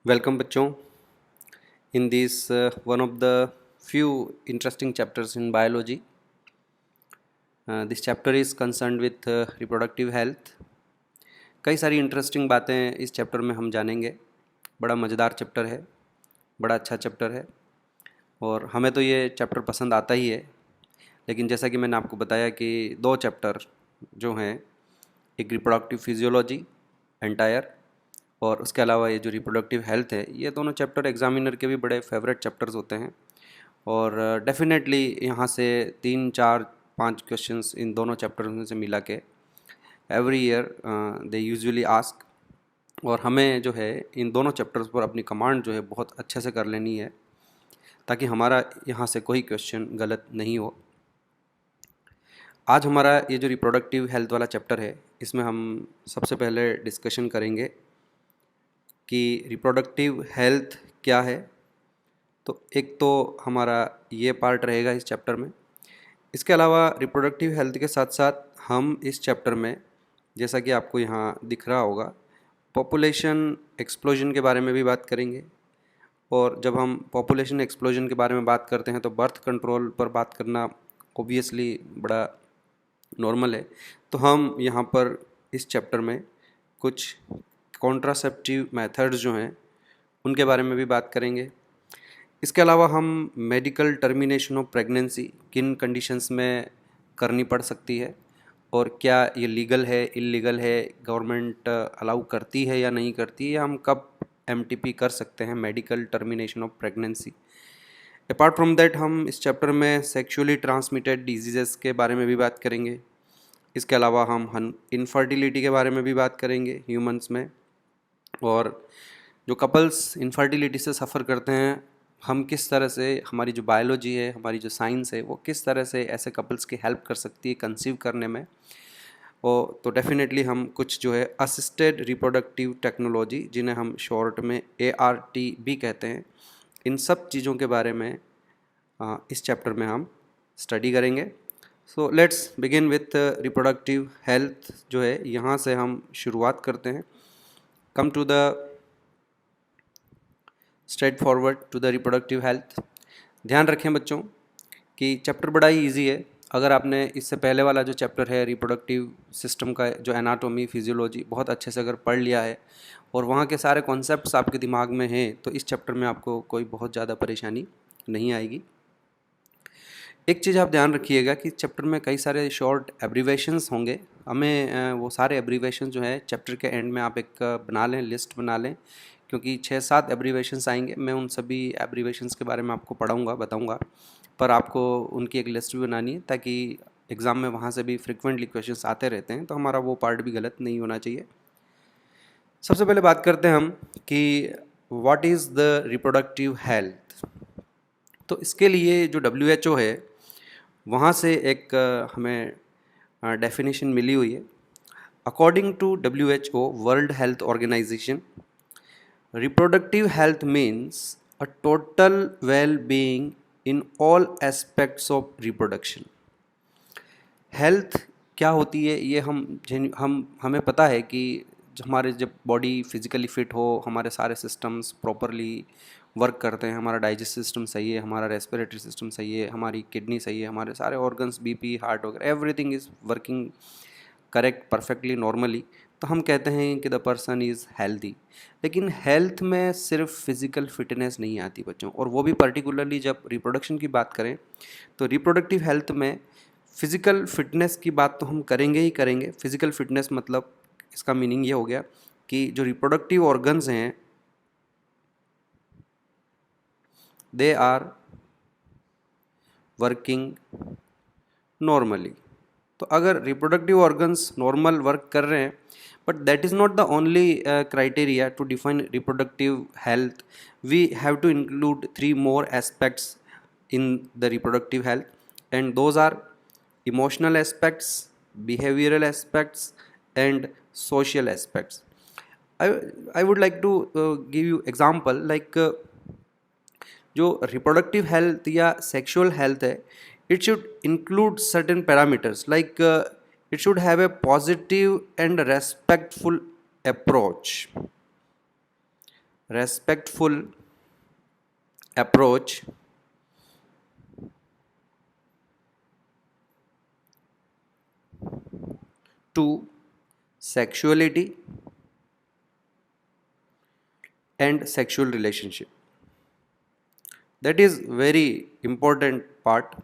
Welcome बच्चों in this one of the few interesting chapters in biology. This chapter is concerned with reproductive health. कई सारी interesting बातें इस chapter में हम जानेंगे. बड़ा मज़ेदार चैप्टर है, बड़ा अच्छा चैप्टर है और हमें तो ये चैप्टर पसंद आता ही है. लेकिन जैसा कि मैंने आपको बताया कि दो चैप्टर जो हैं, एक रिप्रोडक्टिव फिजियोलॉजी एंटायर और उसके अलावा ये जो रिप्रोडक्टिव हेल्थ है, ये दोनों चैप्टर एग्जामिनर के भी बड़े फेवरेट चैप्टर्स होते हैं. और डेफिनेटली यहाँ से 3 4 5 क्वेश्चंस इन दोनों चैप्टर्स में से मिला के every year they usually ask. और हमें जो है इन दोनों चैप्टर्स पर अपनी कमांड जो है बहुत अच्छे से कर लेनी है ताकि हमारा यहाँ से कोई क्वेश्चन गलत नहीं हो. आज हमारा ये जो रिप्रोडक्टिव हेल्थ वाला चैप्टर है, इसमें हम सबसे पहले डिस्कशन करेंगे कि रिप्रोडक्टिव हेल्थ क्या है. तो एक तो हमारा ये पार्ट रहेगा इस चैप्टर में. इसके अलावा रिप्रोडक्टिव हेल्थ के साथ साथ हम इस चैप्टर में, जैसा कि आपको यहाँ दिख रहा होगा, पॉपुलेशन एक्सप्लोजन के बारे में भी बात करेंगे. और जब हम पॉपुलेशन एक्सप्लोजन के बारे में बात करते हैं तो बर्थ कंट्रोल पर बात करना ओबियसली बड़ा नॉर्मल है. तो हम यहाँ पर इस चैप्टर में कुछ कॉन्ट्रासेप्टिव मेथड्स जो हैं उनके बारे में भी बात करेंगे. इसके अलावा हम मेडिकल टर्मिनेशन ऑफ प्रेगनेंसी किन कंडीशंस में करनी पड़ सकती है और क्या ये लीगल है, इलीगल है, गवर्नमेंट अलाउ करती है या नहीं करती है, हम कब एमटीपी कर सकते हैं, medical termination of pregnancy. Apart from that हम इस चैप्टर में सेक्सुअली ट्रांसमिटेड डिजीज़ेस के बारे में भी बात करेंगे. इसके अलावा हम इनफर्टिलिटी के बारे में भी बात करेंगे ह्यूमंस में. और जो कपल्स इनफर्टिलिटी से सफ़र करते हैं, हम किस तरह से, हमारी जो बायोलॉजी है, हमारी जो साइंस है, वो किस तरह से ऐसे कपल्स की हेल्प कर सकती है कंसीव करने में. और तो डेफिनेटली हम कुछ जो है असिस्टेड रिप्रोडक्टिव टेक्नोलॉजी, जिन्हें हम शॉर्ट में ART भी कहते हैं, इन सब चीज़ों के बारे में इस चैप्टर में हम स्टडी करेंगे. So let's begin with reproductive health. जो है यहाँ से हम शुरुआत करते हैं. Come to the straight forward to the reproductive health. ध्यान रखें बच्चों कि चैप्टर बड़ा ही इजी है. अगर आपने इससे पहले वाला जो चैप्टर है रिप्रोडक्टिव सिस्टम का, जो एनाटॉमी फिजियोलॉजी, बहुत अच्छे से अगर पढ़ लिया है और वहाँ के सारे कॉन्सेप्ट्स आपके दिमाग में हैं, तो इस चैप्टर में आपको कोई बहुत ज़्यादा परेशानी नहीं आएगी. एक चीज़ आप ध्यान रखिएगा कि चैप्टर में कई सारे शॉर्ट एब्रीवेशंस होंगे. हमें वो सारे एब्रीवेशंस जो है चैप्टर के एंड में आप एक बना लें, लिस्ट बना लें, क्योंकि 6 7 एब्रीवेशंस आएंगे. मैं उन सभी एब्रीवेशंस के बारे में आपको पढ़ाऊँगा, बताऊँगा, पर आपको उनकी एक लिस्ट भी बनानी है ताकि एग्ज़ाम में वहाँ से भी फ्रिक्वेंटली क्वेश्चंस आते रहते हैं, तो हमारा वो पार्ट भी गलत नहीं होना चाहिए. सबसे पहले बात करते हैं हम कि what is the reproductive health. तो इसके लिए जो WHO है, वहाँ से एक हमें डेफिनेशन मिली हुई है. According to WHO, world health organisation, reproductive health means a total well-being in all aspects of reproduction. Health क्या होती है, ये हमें पता है कि हमारे जब बॉडी फिज़िकली फिट हो, हमारे सारे सिस्टम्स प्रॉपरली वर्क करते हैं, हमारा डाइजेस्ट सिस्टम सही है, हमारा रेस्पिरेटरी सिस्टम सही है, हमारी किडनी सही है, हमारे सारे ऑर्गन्स, BP, हार्ट वगैरह, everything is working correct, perfectly, normally, तो हम कहते हैं कि द पर्सन इज़ हेल्दी. लेकिन हेल्थ में सिर्फ फिज़िकल फिटनेस नहीं आती बच्चों, और वो भी पर्टिकुलरली जब रिप्रोडक्शन की बात करें तो रिप्रोडक्टिव हेल्थ में फ़िज़िकल फिटनेस की बात तो हम करेंगे ही करेंगे. फ़िज़िकल फिटनेस मतलब इसका मीनिंग ये हो गया कि जो रिप्रोडक्टिव ऑर्गन्स हैं, दे आर वर्किंग नॉर्मली. तो अगर रिप्रोडक्टिव ऑर्गन्स नॉर्मल वर्क कर रहे हैं, but that is not the only criteria to define reproductive health. We have to include 3 more aspects in the reproductive health, and those are emotional aspects, behavioral aspects, and social aspects. I would like to give you example like जो reproductive health या sexual health है, it should include certain parameters like it should have a positive and respectful approach. respectful approach to sexuality and sexual relationship. That is very important part.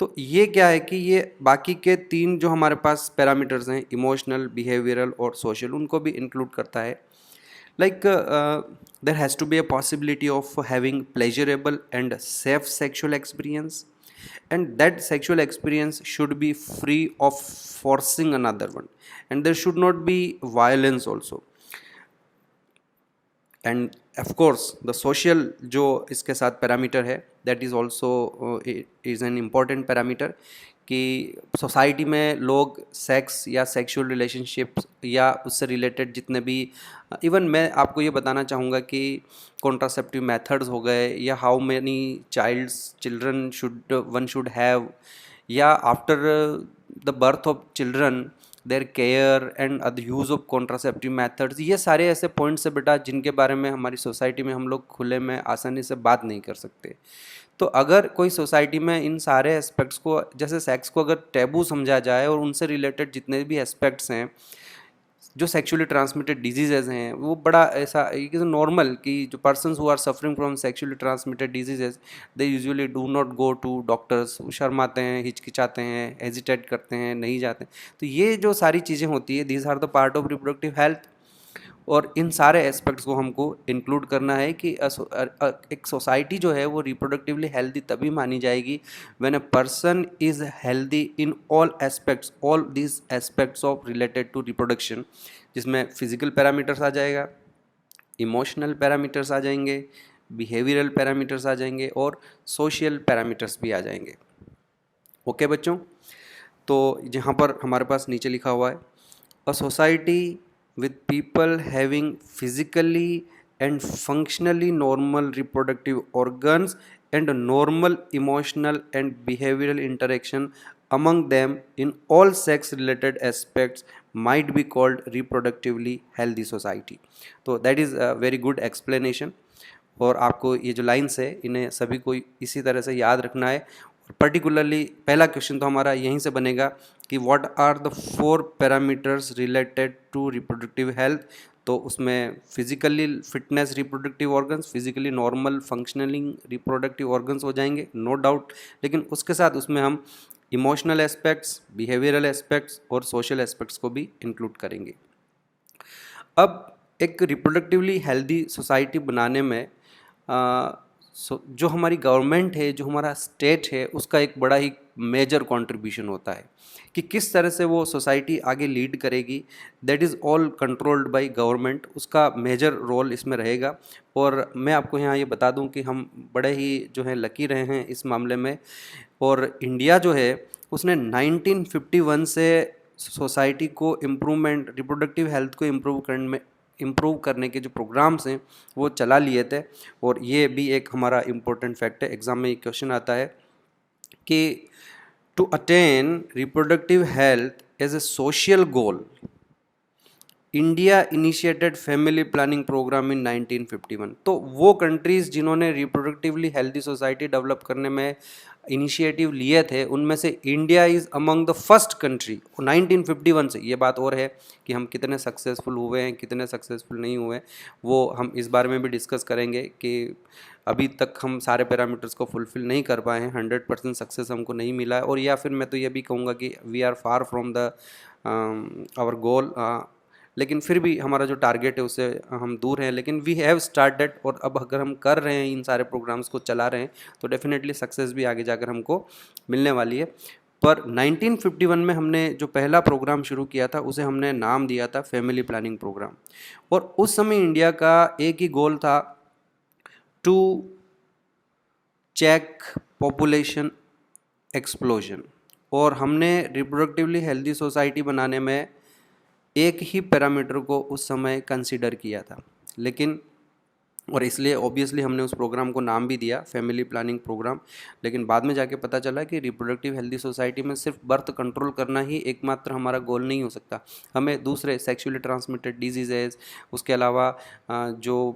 तो ये क्या है कि ये बाकी के 3 जो हमारे पास पैरामीटर्स हैं, इमोशनल, बिहेवियरल और सोशल, उनको भी इंक्लूड करता है. Like there has to be a possibility of having pleasurable and safe sexual experience, and that sexual experience should be free of forcing another one, and there should not be violence also. End of course the social जो इसके साथ parameter है, that is also is an important parameter कि society में लोग sex या sexual relationships या उससे रिलेटेड जितने भी, इवन मैं आपको ये बताना चाहूँगा कि कॉन्ट्रासेप्टिव मेथड्स हो गए, या how many children one should have, या after the birth of children their care and other use of contraceptive methods, ये सारे ऐसे पॉइंट्स है बेटा जिनके बारे में हमारी सोसाइटी में हम लोग खुले में आसानी से बात नहीं कर सकते. तो अगर कोई सोसाइटी में इन सारे एस्पेक्ट्स को, जैसे सेक्स को अगर टैबू समझा जाए और उनसे रिलेटेड जितने भी एस्पेक्ट्स हैं जो सेक्सुअली ट्रांसमिटेड डिजीजेज हैं, वो बड़ा ऐसा नॉर्मल कि जो persons who are suffering from sexually transmitted diseases, they usually do not go to doctors, शर्माते हैं, हिचकिचाते हैं, हेजिटेट करते हैं, नहीं जाते. तो ये जो सारी चीज़ें होती है, these are the part of reproductive health. और इन सारे एस्पेक्ट्स को हमको इंक्लूड करना है कि एक सोसाइटी जो है वो रिप्रोडक्टिवली हेल्दी तभी मानी जाएगी when a person is healthy in all aspects, all this aspects of related to reproduction, जिसमें फिजिकल पैरामीटर्स आ जाएगा, इमोशनल पैरामीटर्स आ जाएंगे, बिहेवियरल पैरामीटर्स आ जाएंगे और सोशल पैरामीटर्स भी आ जाएंगे. ओके बच्चों, तो यहाँ पर हमारे पास नीचे लिखा हुआ है, a society with people having physically and functionally normal reproductive organs and normal emotional and behavioral interaction among them in all sex related aspects might be called reproductively healthy society. तो that is a very good explanation. और आपको ये जो lines है इन्हें सभी को इसी तरह से याद रखना है. पर्टिकुलरली पहला क्वेश्चन तो हमारा यहीं से बनेगा कि what are the 4 parameters related to reproductive health. तो उसमें physically fitness reproductive organs, physically normal functioning reproductive organs हो जाएंगे, नो डाउट. लेकिन उसके साथ उसमें हम इमोशनल एस्पेक्ट्स, बिहेवियरल एस्पेक्ट्स और सोशल एस्पेक्ट्स को भी इंक्लूड करेंगे. अब एक रिप्रोडक्टिवली हेल्दी सोसाइटी बनाने में जो हमारी गवर्नमेंट है, जो हमारा स्टेट है, उसका एक बड़ा ही मेजर कंट्रीब्यूशन होता है कि किस तरह से वो सोसाइटी आगे लीड करेगी. That is all controlled by government, उसका मेजर रोल इसमें रहेगा. और मैं आपको यहाँ ये बता दूँ कि हम बड़े ही जो है लकी रहे हैं इस मामले में. और इंडिया जो है उसने 1951 से सोसाइटी को इम्प्रूवमेंट, रिप्रोडक्टिव हेल्थ को इम्प्रूव करने के जो प्रोग्राम्स हैं वो चला लिए थे. और ये भी एक हमारा इम्पोर्टेंट फैक्ट है, एग्ज़ाम में ये क्वेश्चन आता है कि to attain reproductive health as a social goal, India initiated family planning programme in 1951. तो वो कंट्रीज़ जिन्होंने रिप्रोडक्टिवली हेल्दी सोसाइटी डेवलप करने में इनिशिएटिव लिए थे, उनमें से India is among the first country 1951 से. ये बात और है कि हम कितने सक्सेसफुल हुए हैं, कितने सक्सेसफुल नहीं हुए, वो हम इस बारे में भी डिस्कस करेंगे कि अभी तक हम सारे पैरामीटर्स को फुलफ़िल नहीं कर पाए हैं, 100% सक्सेस हमको नहीं मिला है. और या फिर मैं तो ये भी कहूँगा कि we are far from the our goal. लेकिन फिर भी हमारा जो टारगेट है उससे हम दूर हैं, लेकिन वी हैव स्टार्टेड. और अब अगर हम कर रहे हैं, इन सारे प्रोग्राम्स को चला रहे हैं, तो डेफिनेटली सक्सेस भी आगे जाकर हमको मिलने वाली है. पर 1951 में हमने जो पहला प्रोग्राम शुरू किया था उसे हमने नाम दिया था फैमिली प्लानिंग प्रोग्राम. और उस समय इंडिया का एक ही गोल था, टू चेक पॉपुलेशन एक्सप्लोजन. और हमने रिप्रोडक्टिवली हेल्दी सोसाइटी बनाने में एक ही पैरामीटर को उस समय कंसीडर किया था. लेकिन और इसलिए ऑब्वियसली हमने उस प्रोग्राम को नाम भी दिया फैमिली प्लानिंग प्रोग्राम। लेकिन बाद में जाके पता चला कि रिप्रोडक्टिव हेल्दी सोसाइटी में सिर्फ बर्थ कंट्रोल करना ही एकमात्र हमारा गोल नहीं हो सकता, हमें दूसरे सेक्सुअली ट्रांसमिटेड डिजीजेज, उसके अलावा जो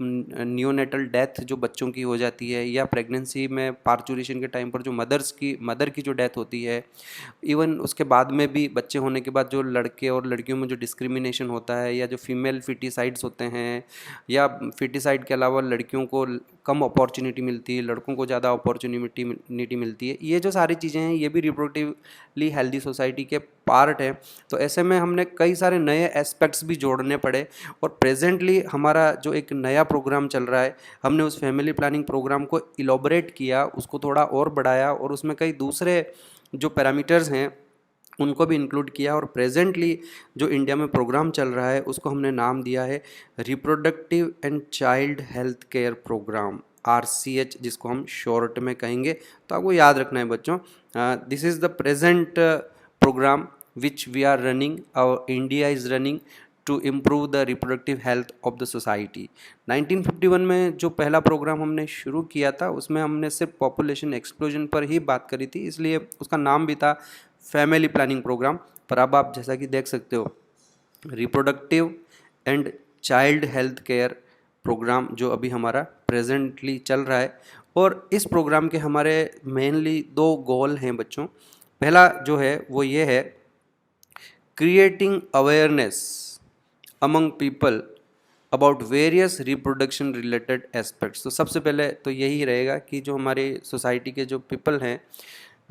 नियोनेटल डेथ जो बच्चों की हो जाती है, या प्रेगनेंसी में पार्चुरेशन के टाइम पर जो मदर की जो डेथ होती है, इवन उसके बाद में भी बच्चे होने के बाद जो लड़के और लड़कियों में जो डिस्क्रिमिनेशन होता है, या जो फीमेल फिटिसाइड्स होते हैं, या फिटिसाइड के अलावा लड़कियों को कम अपॉर्चुनिटी मिलती है, लड़कों को ज़्यादा अपॉर्चुनिटी मिलती है, ये जो सारी चीज़ें हैं ये भी रिप्रोडक्टिवली हेल्दी सोसाइटी के पार्ट है। तो ऐसे में हमने कई सारे नए एस्पेक्ट्स भी जोड़ने पड़े, और प्रेजेंटली हमारा जो एक नया प्रोग्राम चल रहा है, हमने उस फैमिली प्लानिंग प्रोग्राम को इलॉबरेट किया, उसको थोड़ा और बढ़ाया, और उसमें कई दूसरे जो पैरामीटर्स हैं उनको भी इंक्लूड किया। और प्रेजेंटली जो इंडिया में प्रोग्राम चल रहा है उसको हमने नाम दिया है reproductive and child health care programme, RCH, जिसको हम शॉर्ट में कहेंगे। तो आपको याद रखना है बच्चों, this is the present programme which we are running, और India is running to improve the reproductive health of the society. 1951 में जो पहला प्रोग्राम हमने शुरू किया था उसमें हमने सिर्फ पॉपुलेशन एक्सप्लोजन पर ही बात करी थी, इसलिए उसका नाम भी था फैमिली प्लानिंग प्रोग्राम। पर अब आप जैसा कि देख सकते हो, reproductive and child health care programme जो अभी हमारा प्रेजेंटली चल रहा है, और इस प्रोग्राम के हमारे मेनली 2 गोल हैं बच्चों। पहला जो है वो ये है, creating awareness among people about various reproduction related aspects. तो सबसे पहले तो यही रहेगा कि जो हमारी सोसाइटी के जो पीपल हैं,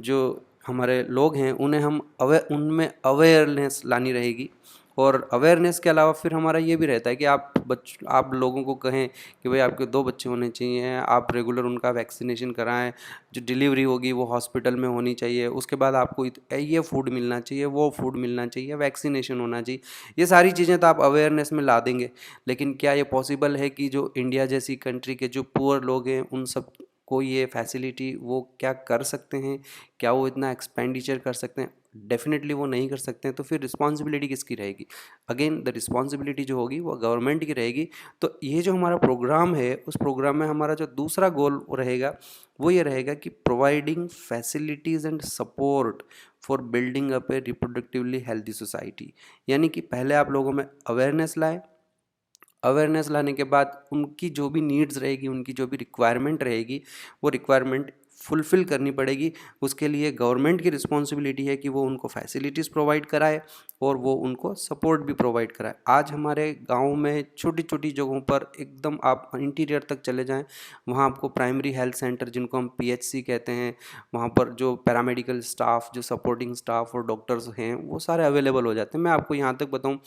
जो हमारे लोग हैं, उन्हें हम उनमें अवेयरनेस लानी रहेगी। और अवेयरनेस के अलावा फिर हमारा ये भी रहता है कि आप लोगों को कहें कि भाई आपके 2 बच्चे होने चाहिए, आप रेगुलर उनका वैक्सीनेशन कराएं, जो डिलीवरी होगी वो हॉस्पिटल में होनी चाहिए, उसके बाद आपको ये फूड मिलना चाहिए, वो फूड मिलना चाहिए, वैक्सीनेशन होना चाहिए। ये सारी चीज़ें तो आप अवेयरनेस में ला देंगे, लेकिन क्या ये पॉसिबल है कि जो इंडिया जैसी कंट्री के जो पुअर लोग हैं उन सब को ये फैसिलिटी वो क्या कर सकते हैं, क्या वो इतना एक्सपेंडिचर कर सकते हैं? डेफिनेटली वो नहीं कर सकते हैं। तो फिर रिस्पॉन्सिबिलिटी किसकी रहेगी? अगेन द रिस्पॉन्सिबिलिटी जो होगी वो गवर्नमेंट की रहेगी। तो ये जो हमारा प्रोग्राम है, उस प्रोग्राम में हमारा जो दूसरा गोल रहेगा वो ये रहेगा कि providing facilities and support for building up A reproductively healthy society. यानी कि पहले आप लोगों में अवेयरनेस लाए, अवेयरनेस लाने के बाद उनकी जो भी नीड्स रहेगी, उनकी जो भी रिक्वायरमेंट रहेगी, वो रिक्वायरमेंट फुलफ़िल करनी पड़ेगी। उसके लिए गवर्नमेंट की रिस्पॉन्सिबिलिटी है कि वो उनको फैसिलिटीज़ प्रोवाइड कराए और वो उनको सपोर्ट भी प्रोवाइड कराए। आज हमारे गांव में छोटी छोटी जगहों पर एकदम आप इंटीरियर तक चले जाएं, वहाँ आपको प्राइमरी हेल्थ सेंटर, जिनको हम PHC कहते हैं, वहाँ पर जो पैरामेडिकल स्टाफ, जो सपोर्टिंग स्टाफ और डॉक्टर्स हैं, वो सारे अवेलेबल हो जाते हैं। मैं आपको यहाँ तक बताऊँ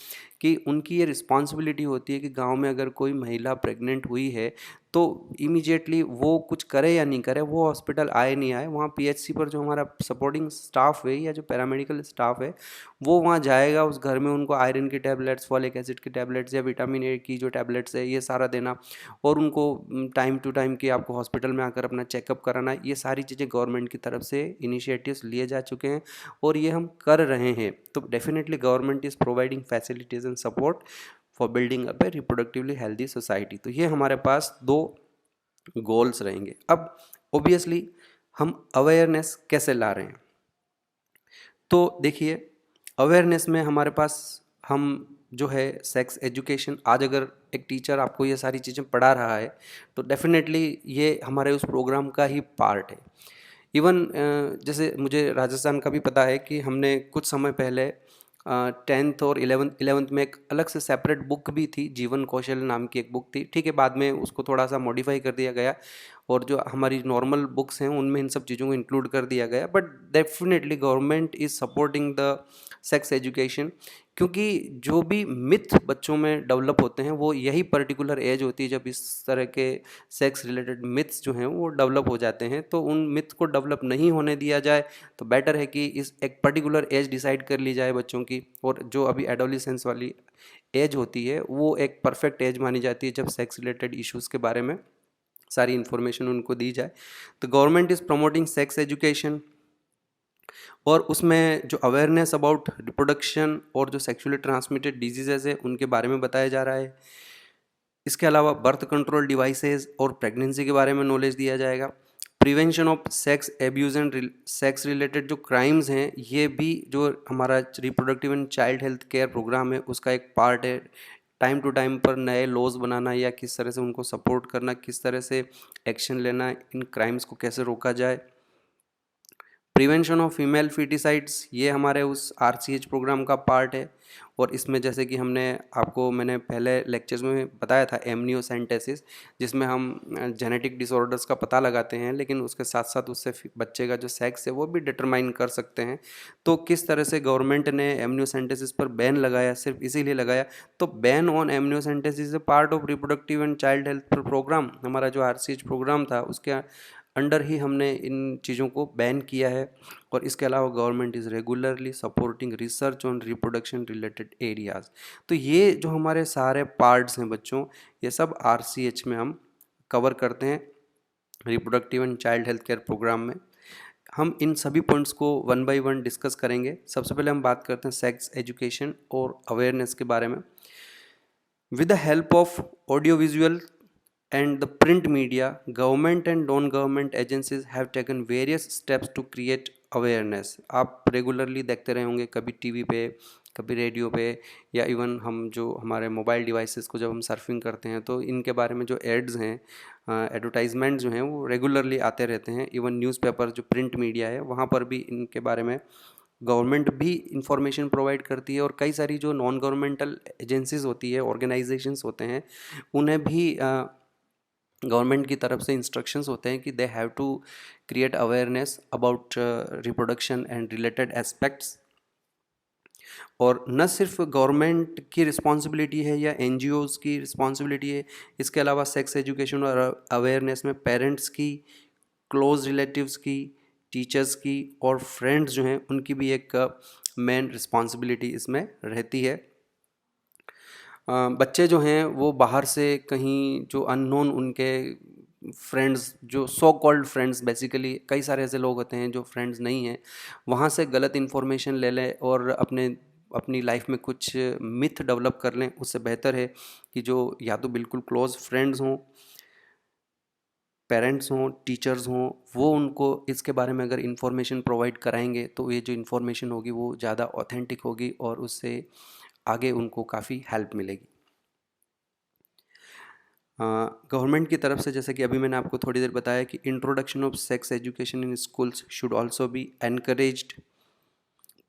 कि उनकी ये रिस्पॉन्सिबिलिटी होती है कि गांव में अगर कोई महिला प्रेग्नेंट हुई है तो इमीडिएटली वो कुछ करे या नहीं करे, वो हॉस्पिटल आए नहीं आए, वहाँ PHC पर जो हमारा सपोर्टिंग स्टाफ है या जो पैरामेडिकल स्टाफ है वो वहाँ जाएगा, उस घर में उनको आयरन की टैबलेट्स, फॉलिक एसिड की टैबलेट्स या विटामिन ए की जो टैबलेट्स है ये सारा देना, और उनको टाइम टू टाइम कि आपको हॉस्पिटल में आकर अपना चेकअप कराना, ये सारी चीज़ें गवर्नमेंट की तरफ से इनिशिएटिव्स लिए जा चुके हैं और ये हम कर रहे हैं। तो definitely government is providing facilities and support for building up A reproductively healthy society. तो ये हमारे पास 2 गोल्स रहेंगे। अब ऑब्वियसली हम अवेयरनेस कैसे ला रहे हैं? तो देखिए, अवेयरनेस में हमारे पास हम जो है सेक्स एजुकेशन, आज अगर एक टीचर आपको ये सारी चीज़ें पढ़ा रहा है तो डेफिनेटली ये हमारे उस प्रोग्राम का ही पार्ट है। इवन जैसे मुझे राजस्थान का भी पता है कि हमने कुछ समय पहले 10th और 11th में एक अलग से सेपरेट बुक भी थी, जीवन कौशल नाम की एक बुक थी। ठीक है, बाद में उसको थोड़ा सा मॉडिफाई कर दिया गया और जो हमारी नॉर्मल बुक्स हैं उनमें इन सब चीज़ों को इंक्लूड कर दिया गया। But definitely government is supporting the sex education, क्योंकि जो भी मिथ बच्चों में डेवलप होते हैं वो यही पर्टिकुलर एज होती है जब इस तरह के सेक्स रिलेटेड मिथ्स जो हैं वो डेवलप हो जाते हैं। तो उन मिथ को डेवलप नहीं होने दिया जाए, तो बेटर है कि इस एक पर्टिकुलर एज डिसाइड कर ली जाए बच्चों की, और जो अभी एडोलिसेंस वाली एज होती है वो एक परफेक्ट एज मानी जाती है जब सेक्स रिलेटेड इश्यूज़ के बारे में सारी इन्फॉर्मेशन उनको दी जाए। तो government is promoting sex education, और उसमें जो अवेयरनेस अबाउट रिप्रोडक्शन और जो सेक्सुअली ट्रांसमिटेड डिजीज़ेज़ है उनके बारे में बताया जा रहा है। इसके अलावा बर्थ कंट्रोल डिवाइसेस और प्रेगनेंसी के बारे में नॉलेज दिया जाएगा। Prevention of sex abuse and sex related जो क्राइम्स हैं, ये भी जो हमारा reproductive and child health care programme है उसका एक पार्ट है। टाइम टू टाइम पर नए लॉज बनाना या किस तरह से उनको सपोर्ट करना, किस तरह से एक्शन लेना, इन क्राइम्स को कैसे रोका जाए। प्रिवेंशन ऑफ फीमेल फीटिसाइड्स, ये हमारे उस RCH प्रोग्राम का पार्ट है। और इसमें जैसे कि मैंने पहले लेक्चर्स में बताया था एमनियोसेंटेसिस, जिसमें हम जेनेटिक डिसऑर्डर्स का पता लगाते हैं, लेकिन उसके साथ साथ उससे बच्चे का जो सेक्स है वो भी डिटरमाइन कर सकते हैं। तो किस तरह से गवर्नमेंट ने एमनियोसेंटेसिस पर बैन लगाया, सिर्फ इसीलिए लगाया। तो ban on amniocentesis a part of reproductive and child health programme, हमारा जो RCH प्रोग्राम था उसके अंडर ही हमने इन चीज़ों को बैन किया है। और इसके अलावा government is regularly supporting research on reproduction related areas. तो ये जो हमारे सारे पार्ट्स हैं बच्चों, ये सब RCH में हम कवर करते हैं, reproductive and child health care programme में। हम इन सभी पॉइंट्स को वन बाय वन डिस्कस करेंगे। सबसे पहले हम बात करते हैं सेक्स एजुकेशन और अवेयरनेस के बारे में। With the help of audio visual and the print media, government and non-government agencies have taken various steps to create awareness। आप रेगुलरली देखते रहे होंगे, कभी टीवी पे, कभी रेडियो पे, या इवन हम जो हमारे मोबाइल डिवाइसेस को जब हम सर्फिंग करते हैं तो इनके बारे में जो एड्स हैं, एडवर्टाइजमेंट जो हैं वो रेगुलरली आते रहते हैं। इवन न्यूज़पेपर जो प्रिंट मीडिया है वहाँ पर भी इनके बारे में गवर्नमेंट भी इंफॉर्मेशन प्रोवाइड करती है। और कई सारी जो नॉन गवर्नमेंटल एजेंसीज होती है, ऑर्गेनाइजेशंस होते हैं, उन्हें भी गवर्नमेंट की तरफ से इंस्ट्रक्शंस होते हैं कि they have to create awareness about reproduction and related aspects. और न सिर्फ गवर्नमेंट की रिस्पॉन्सिबिलिटी है या NGOs की रिस्पॉन्सिबिलिटी है, इसके अलावा सेक्स एजुकेशन और अवेयरनेस में पेरेंट्स की, क्लोज रिलेटिव्स की, टीचर्स की और फ्रेंड्स जो हैं उनकी भी एक मेन रिस्पॉन्सिबिलिटी इसमें रहती है। बच्चे जो हैं वो बाहर से कहीं जो अननोन उनके फ्रेंड्स, जो सो कॉल्ड फ्रेंड्स, बेसिकली कई सारे ऐसे लोग होते हैं जो फ्रेंड्स नहीं हैं, वहाँ से गलत इन्फॉर्मेशन ले लें और अपनी लाइफ में कुछ मिथ डेवलप कर लें। उससे बेहतर है कि जो या तो बिल्कुल क्लोज फ्रेंड्स हों, पेरेंट्स हों, टीचर्स हों, वो उनको इसके बारे में अगर इन्फॉर्मेशन प्रोवाइड कराएंगे तो ये जो इन्फॉर्मेशन होगी वो ज़्यादा ऑथेंटिक होगी और उससे आगे उनको काफ़ी हेल्प मिलेगी। गवर्नमेंट की तरफ से, जैसे कि अभी मैंने आपको थोड़ी देर बताया कि introduction of sex education in schools should also be encouraged.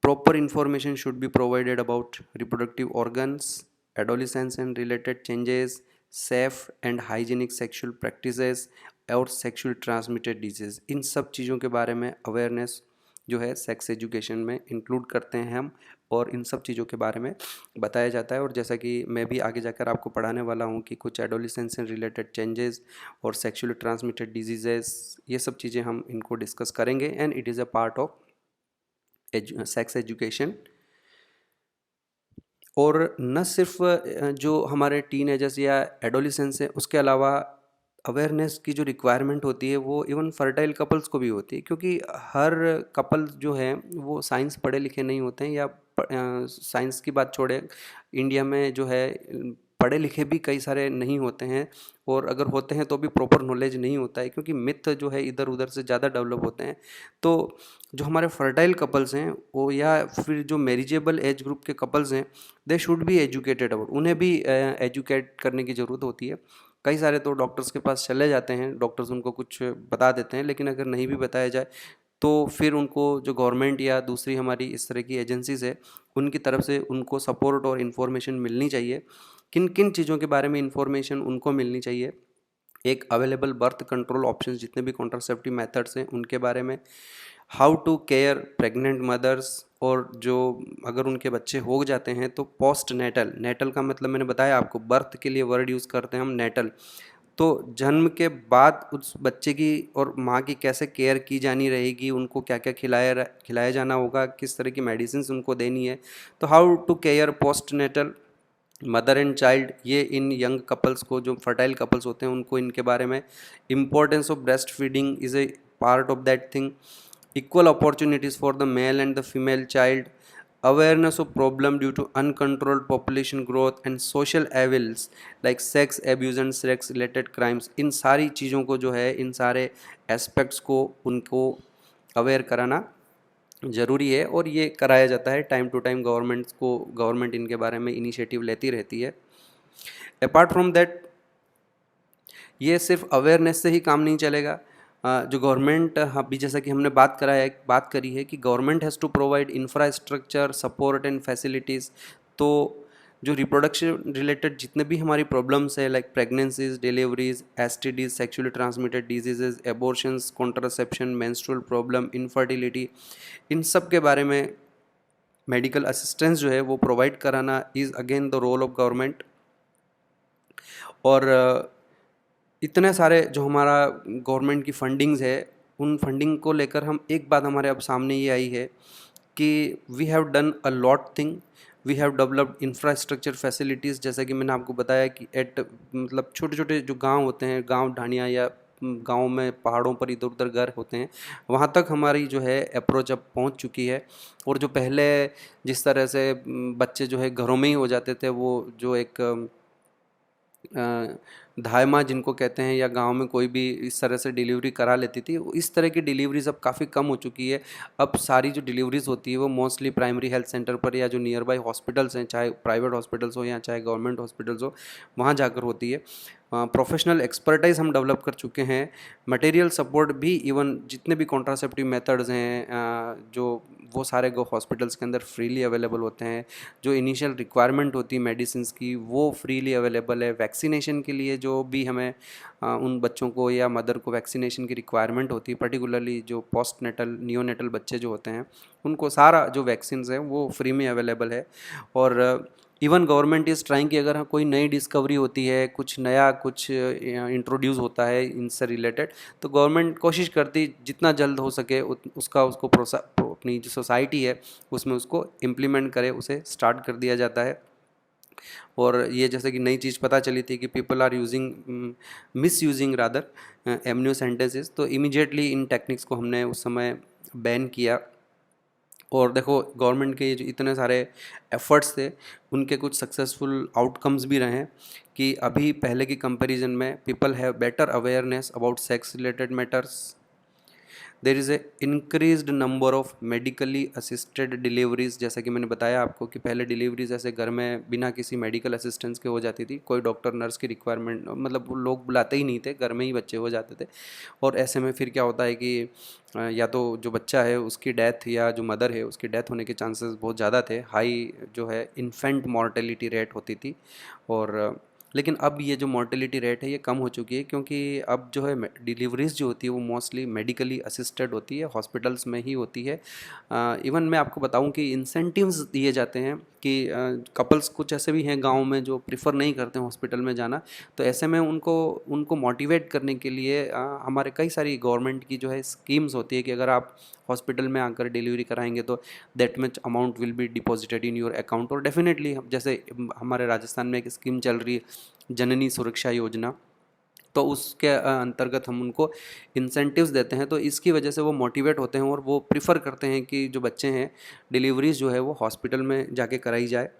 Proper information should be provided about reproductive organs, adolescence and related changes, safe and hygienic sexual practices और सेक्सुअल ट्रांसमिटेड डिजीज़। इन सब चीज़ों के बारे में अवेयरनेस जो है sex education में include करते हैं हम, और इन सब चीज़ों के बारे में बताया जाता है। और जैसा कि मैं भी आगे जाकर आपको पढ़ाने वाला हूँ कि कुछ एडोलिसेंस से रिलेटेड चेंजेस और सेक्सुअली ट्रांसमिटेड डिजीजेस, ये सब चीज़ें हम इनको डिस्कस करेंगे। And it is a part of sex education. और न सिर्फ जो हमारे टीनेजर्स या एडोलिसेंस हैं, उसके अलावा अवेयरनेस की जो रिक्वायरमेंट होती है वो इवन फर्टाइल कपल्स को भी होती है, क्योंकि हर कपल जो है वो साइंस पढ़े लिखे नहीं होते हैं, या साइंस की बात छोड़े, इंडिया में जो है पढ़े लिखे भी कई सारे नहीं होते हैं, और अगर होते हैं तो भी प्रॉपर नॉलेज नहीं होता है, क्योंकि मिथ जो है इधर उधर से ज़्यादा डेवलप होते हैं। तो जो हमारे फर्टाइल कपल्स हैं वो, या फिर जो मैरिजेबल एज ग्रुप के कपल्स हैं, they should be educated about, उन्हें भी एजुकेट करने की ज़रूरत होती है। कई सारे तो डॉक्टर्स के पास चले जाते हैं, डॉक्टर्स उनको कुछ बता देते हैं, लेकिन अगर नहीं भी बताया जाए तो फिर उनको जो गवर्नमेंट या दूसरी हमारी इस तरह की एजेंसीज़ है उनकी तरफ से उनको सपोर्ट और इन्फॉर्मेशन मिलनी चाहिए। किन किन चीज़ों के बारे में इन्फॉर्मेशन उनको मिलनी चाहिए, एक अवेलेबल बर्थ कंट्रोल ऑप्शंस, जितने भी कॉन्ट्रासेप्टिव मेथड्स हैं उनके बारे में, how to care pregnant mothers, और जो अगर उनके बच्चे हो जाते हैं तो पोस्ट नेटल, नेटल का मतलब मैंने बताया आपको, बर्थ के लिए वर्ड यूज़ करते हैं हम नेटल, तो जन्म के बाद उस बच्चे की और माँ की कैसे केयर की जानी रहेगी, उनको क्या क्या खिलाया जाना होगा, किस तरह की मेडिसिन उनको देनी है। तो how to care post natal mother and child, ये इन यंग कपल्स को, जो फर्टाइल कपल्स होते हैं उनको इनके बारे में, importance of breast feeding is a part of that thing, equal opportunities for the male and the female child, awareness of problem due to uncontrolled population growth and social evils like sex abuse and sex related crimes, इन सारी चीज़ों को जो है, इन सारे aspects को उनको aware कराना ज़रूरी है और ये कराया जाता है टाइम टू टाइम। गवर्नमेंट इनके बारे में इनिशिएटिव लेती रहती है। अपार्ट फ्रॉम दैट, ये सिर्फ अवेयरनेस से ही काम नहीं चलेगा। जो गवर्नमेंट अभी जैसा कि हमने बात करी है कि government has to provide infrastructure support and facilities. तो जो रिप्रोडक्शन रिलेटेड जितने भी हमारी प्रॉब्लम्स है like pregnancies, deliveries, STDs, sexually transmitted diseases, abortions, contraception, menstrual problem, infertility, इन सब के बारे में मेडिकल असिस्टेंस जो है वो प्रोवाइड कराना is again the role of government. और इतने सारे जो हमारा गवर्नमेंट की फंडिंग्स है, उन फंडिंग को लेकर हम एक बात हमारे अब सामने ये आई है कि we have done a lot thing, we have developed infrastructure facilities. जैसा कि मैंने आपको बताया कि मतलब छोटे छोटे जो गांव होते हैं, गांव ढाणियाँ या गांव में पहाड़ों पर इधर उधर घर होते हैं, वहाँ तक हमारी जो है अप्रोच अब पहुँच चुकी है। और जो पहले जिस तरह से बच्चे जो है घरों में ही हो जाते थे, वो जो एक धाय माँ जिनको कहते हैं, या गांव में कोई भी इस तरह से डिलीवरी करा लेती थी, इस तरह की डिलीवरीज अब काफ़ी कम हो चुकी है। अब सारी जो डिलीवरीज होती है वो मोस्टली प्राइमरी हेल्थ सेंटर पर या जो नियर बाई हॉस्पिटल्स हैं, चाहे प्राइवेट हॉस्पिटल्स हो या चाहे गवर्नमेंट हॉस्पिटल्स हो, वहाँ जाकर होती है। प्रोफेशनल एक्सपर्टाइज हम डेवलप कर चुके हैं। मटेरियल सपोर्ट भी, इवन जितने भी कॉन्ट्रासेप्टिव मेथड्स हैं जो वो सारे हॉस्पिटल्स के अंदर फ्रीली अवेलेबल होते हैं। जो इनिशियल रिक्वायरमेंट होती है मेडिसिन की, वो फ्रीली अवेलेबल है। वैक्सीनेशन के लिए जो भी हमें उन बच्चों को या मदर को वैक्सीनेशन की रिक्वायरमेंट होती है, पर्टिकुलरली जो पोस्ट नेटल नियोनेटल बच्चे जो होते हैं, उनको सारा जो वैक्सीन्स हैं वो फ्री में अवेलेबल है। और इवन गवर्नमेंट इज़ ट्राइंग कि अगर कोई नई डिस्कवरी होती है, कुछ नया कुछ इंट्रोड्यूस होता है इनसे रिलेटेड, तो गवर्नमेंट कोशिश करती जितना जल्द हो सके उसको अपनी जो सोसाइटी है उसमें उसको इम्प्लीमेंट करे, उसे स्टार्ट कर दिया जाता है। और ये जैसे कि नई चीज़ पता चली थी कि people are misusing rather amniocentesis, तो इमीडिएटली इन टेक्निक्स को हमने उस समय बैन किया। और देखो, गवर्नमेंट के जो इतने सारे एफर्ट्स थे, उनके कुछ सक्सेसफुल आउटकम्स भी रहे हैं कि अभी पहले की कंपैरिजन में people have better awareness about sex related matters. There is A increased number of medically assisted deliveries. जैसा कि मैंने बताया आपको कि पहले डिलीवरीज ऐसे घर में बिना किसी मेडिकल असिस्टेंस के हो जाती थी, कोई डॉक्टर नर्स की रिक्वायरमेंट, मतलब वो लोग बुलाते ही नहीं थे, घर में ही बच्चे हो जाते थे। और ऐसे में फिर क्या होता है कि या तो जो बच्चा है उसकी डेथ, या जो मदर है उसकी डेथ होने के चांसेस बहुत ज़्यादा थे। हाई जो है इन्फेंट मॉर्टेलिटी रेट होती थी। और लेकिन अब ये जो मॉर्टेलिटी रेट है ये कम हो चुकी है, क्योंकि अब जो है डिलीवरीज जो होती है वो मोस्टली मेडिकली असिस्टेड होती है, हॉस्पिटल्स में ही होती है। इवन मैं आपको बताऊं कि इंसेंटिव्स दिए जाते हैं कि कपल्स कुछ ऐसे भी हैं गांव में जो प्रिफर नहीं करते हॉस्पिटल में जाना, तो ऐसे में उनको मोटिवेट करने के लिए हमारे कई सारी गवर्नमेंट की जो है स्कीम्स होती है कि अगर आप हॉस्पिटल में आकर डिलीवरी कराएंगे तो that much amount will be deposited in your account. और डेफिनेटली जैसे हमारे राजस्थान में एक स्कीम चल रही है जननी सुरक्षा योजना, तो उसके अंतर्गत हम उनको इंसेंटिव्स देते हैं, तो इसकी वजह से वो मोटिवेट होते हैं और वो प्रिफ़र करते हैं कि जो बच्चे हैं डिलीवरीज जो है वो हॉस्पिटल में जाके कराई जाए।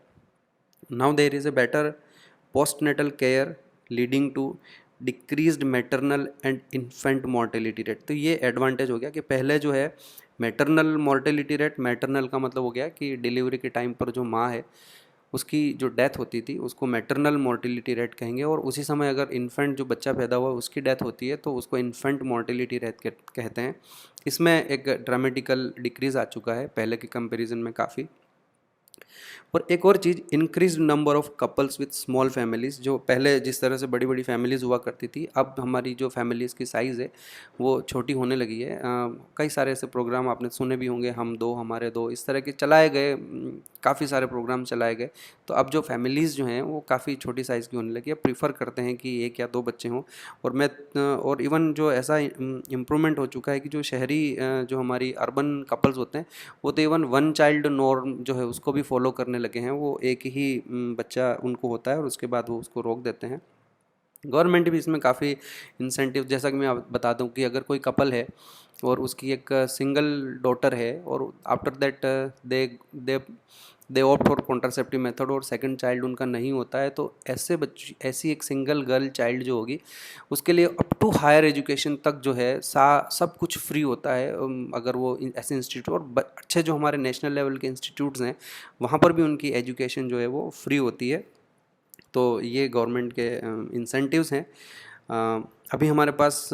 Now there is a better post natal care leading to decreased maternal and infant mortality rate. तो ये एडवांटेज हो गया कि पहले जो है मैटरनल मॉर्टेलिटी रेट, मैटरनल का मतलब हो गया कि डिलीवरी के टाइम पर जो माँ है उसकी जो डेथ होती थी उसको मैटरनल मॉर्टेलिटी रेट कहेंगे, और उसी समय अगर इन्फेंट जो बच्चा पैदा हुआ उसकी डेथ होती है तो उसको इन्फेंट मॉर्टेलिटी रेट कहते हैं। इसमें एक ड्रामेटिकल डिक्रीज़ आ चुका है पहले के कंपैरिजन में काफ़ी। और एक और चीज़, increase number of couples with small families. जो पहले जिस तरह से बड़ी बड़ी फैमिलीज़ हुआ करती थी, अब हमारी जो फैमिलीज़ की साइज़ है वो छोटी होने लगी है। कई सारे ऐसे प्रोग्राम आपने सुने भी होंगे, हम दो हमारे दो, इस तरह के चलाए गए, काफ़ी सारे प्रोग्राम चलाए गए। तो अब जो फैमिलीज़ जो हैं वो काफ़ी छोटी साइज़ की होने लगी है, प्रीफर करते हैं कि एक या दो बच्चे हों। और इवन जो ऐसा इम्प्रूवमेंट हो चुका है कि जो शहरी जो हमारी अर्बन कपल्स होते हैं वो तो इवन वन चाइल्ड नॉर्म जो है उसको भी फॉलो करने लगे हैं। वो एक ही बच्चा उनको होता है और उसके बाद वो उसको रोक देते हैं। गवर्नमेंट भी इसमें काफ़ी इंसेंटिव, जैसा कि मैं बता दूं कि अगर कोई कपल है और उसकी एक सिंगल डॉटर है और after that they they they opt for contraceptive method और सेकंड चाइल्ड उनका नहीं होता है, तो ऐसे बच्ची, ऐसी एक सिंगल गर्ल चाइल्ड जो होगी उसके लिए अप टू हायर एजुकेशन तक जो है सब कुछ फ्री होता है। अगर वो ऐसे इंस्टीट्यूट और अच्छे जो हमारे नेशनल लेवल के इंस्टीट्यूट्स हैं वहाँ पर भी उनकी एजुकेशन जो है वो फ्री होती है। तो ये गवर्नमेंट के इंसेंटिव्स हैं। अभी हमारे पास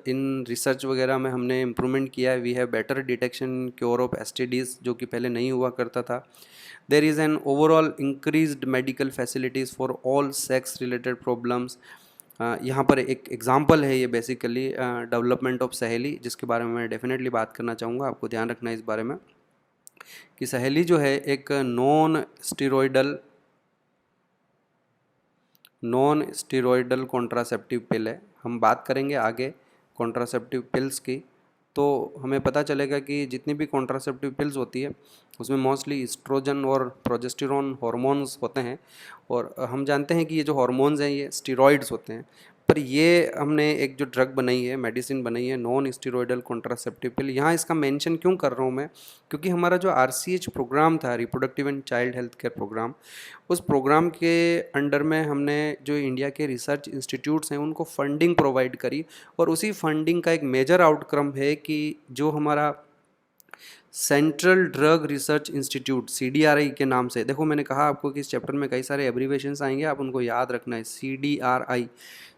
इन रिसर्च वगैरह में हमने इम्प्रूवमेंट किया है। We have better detection cure of STDs, जो कि पहले नहीं हुआ करता था। There is an overall increased medical facilities for all sex related problems. यहाँ पर एक एग्जांपल है ये बेसिकली डेवलपमेंट ऑफ सहेली, जिसके बारे में मैं डेफिनेटली बात करना चाहूँगा। आपको ध्यान रखना है इस बारे में कि सहेली जो है एक नॉन स्टेरॉयडल कॉन्ट्रासेप्टिव पिल है। हम बात करेंगे आगे कॉन्ट्रासेप्टिव पिल्स की, तो हमें पता चलेगा कि जितनी भी कॉन्ट्रासेप्टिव पिल्स होती है उसमें मोस्टली एस्ट्रोजन और प्रोजेस्टेरॉन हार्मोन्स होते हैं। और हम जानते हैं कि ये जो हार्मोन्स हैं ये स्टेरॉइड्स होते हैं, पर ये हमने एक जो ड्रग बनाई है, मेडिसिन बनाई है, नॉन स्टेरॉयडल कॉन्ट्रासेप्टिव पिल। यहाँ इसका मेंशन क्यों कर रहा हूँ मैं, क्योंकि हमारा जो RCH प्रोग्राम था, reproductive and child health care programme, उस प्रोग्राम के अंडर में हमने जो इंडिया के रिसर्च इंस्टीट्यूट्स हैं उनको फंडिंग प्रोवाइड करी। और उसी फंडिंग का एक मेजर आउटकम है कि जो हमारा central drug research institute CDRI के नाम से, देखो मैंने कहा आपको कि इस चैप्टर में कई सारे एब्रीवेशंस आएंगे, आप उनको याद रखना है। CDRI,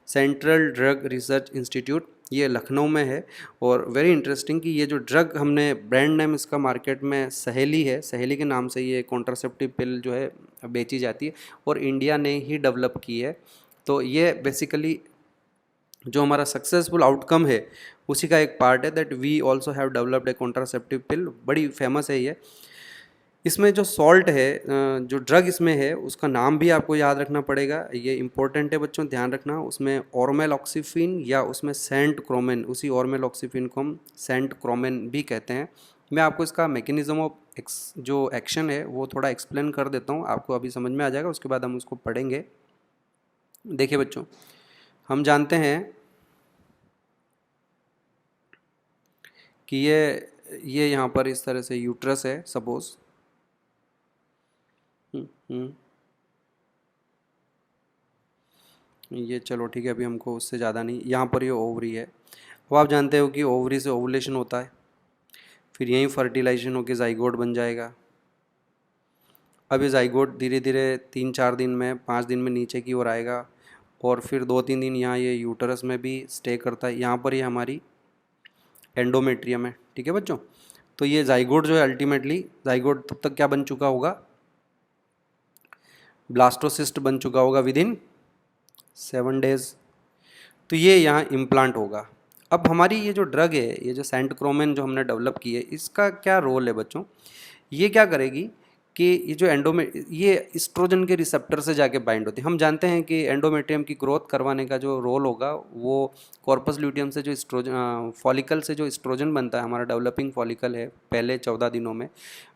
central drug research institute, ये लखनऊ में है। और वेरी इंटरेस्टिंग कि ये जो ड्रग हमने, ब्रांड नेम इसका मार्केट में सहेली है, सहेली के नाम से ये कॉन्ट्रासेप्टिव पिल जो है बेची जाती है और इंडिया ने ही डेवलप की है। तो ये बेसिकली जो हमारा सक्सेसफुल आउटकम है उसी का एक पार्ट है, that we also have developed a contraceptive pill. बड़ी फेमस है ये। इसमें जो सॉल्ट है, जो ड्रग इसमें है, उसका नाम भी आपको याद रखना पड़ेगा, ये इंपॉर्टेंट है बच्चों, ध्यान रखना। उसमें ऑर्मेलॉक्सिफिन या उसमें सेंट क्रोमेन, उसी ऑर्मेलॉक्सिफिन को हम सेंट क्रोमेन भी कहते हैं। मैं आपको इसका मैकेनिज्म ऑफ जो एक्शन है वो थोड़ा एक्सप्लेन कर देता हूँ, आपको अभी समझ में आ जाएगा, उसके बाद हम उसको पढ़ेंगे। देखिए बच्चों, हम जानते हैं कि ये यहाँ पर इस तरह से यूट्रस है सपोज, ये चलो ठीक है, अभी हमको उससे ज़्यादा नहीं, यहाँ पर ये ओवरी है। अब आप जानते हो कि ओवरी से ओवुलेशन होता है, फिर यहीं फर्टिलाइजेशन होकर जाइगोट बन जाएगा। अब ये जाइगोट धीरे धीरे 3-4 दिन में, 5 दिन में नीचे की ओर आएगा और फिर 2-3 दिन यहाँ ये यूटरस में भी स्टे करता है। यहाँ पर ये हमारी एंडोमेट्रियम है, ठीक है बच्चों। तो ये जाइगोट जो है अल्टीमेटली, जाइगोट तब तक क्या बन चुका होगा, ब्लास्टोसिस्ट बन चुका होगा विद इन 7 डेज। तो ये यहाँ इम्प्लांट होगा। अब हमारी ये जो ड्रग है, ये जो सेंट क्रोमेन जो हमने डेवलप की है, इसका क्या रोल है बच्चों, ये क्या करेगी कि ये जो ये एस्ट्रोजन के रिसेप्टर से जाके बाइंड होती है। हम जानते हैं कि एंडोमेट्रियम की ग्रोथ करवाने का जो रोल होगा वो कॉर्पस ल्यूटियम से जो एस्ट्रोजन फॉलिकल से जो एस्ट्रोजन बनता है, हमारा डेवलपिंग फॉलिकल है पहले 14 दिनों में,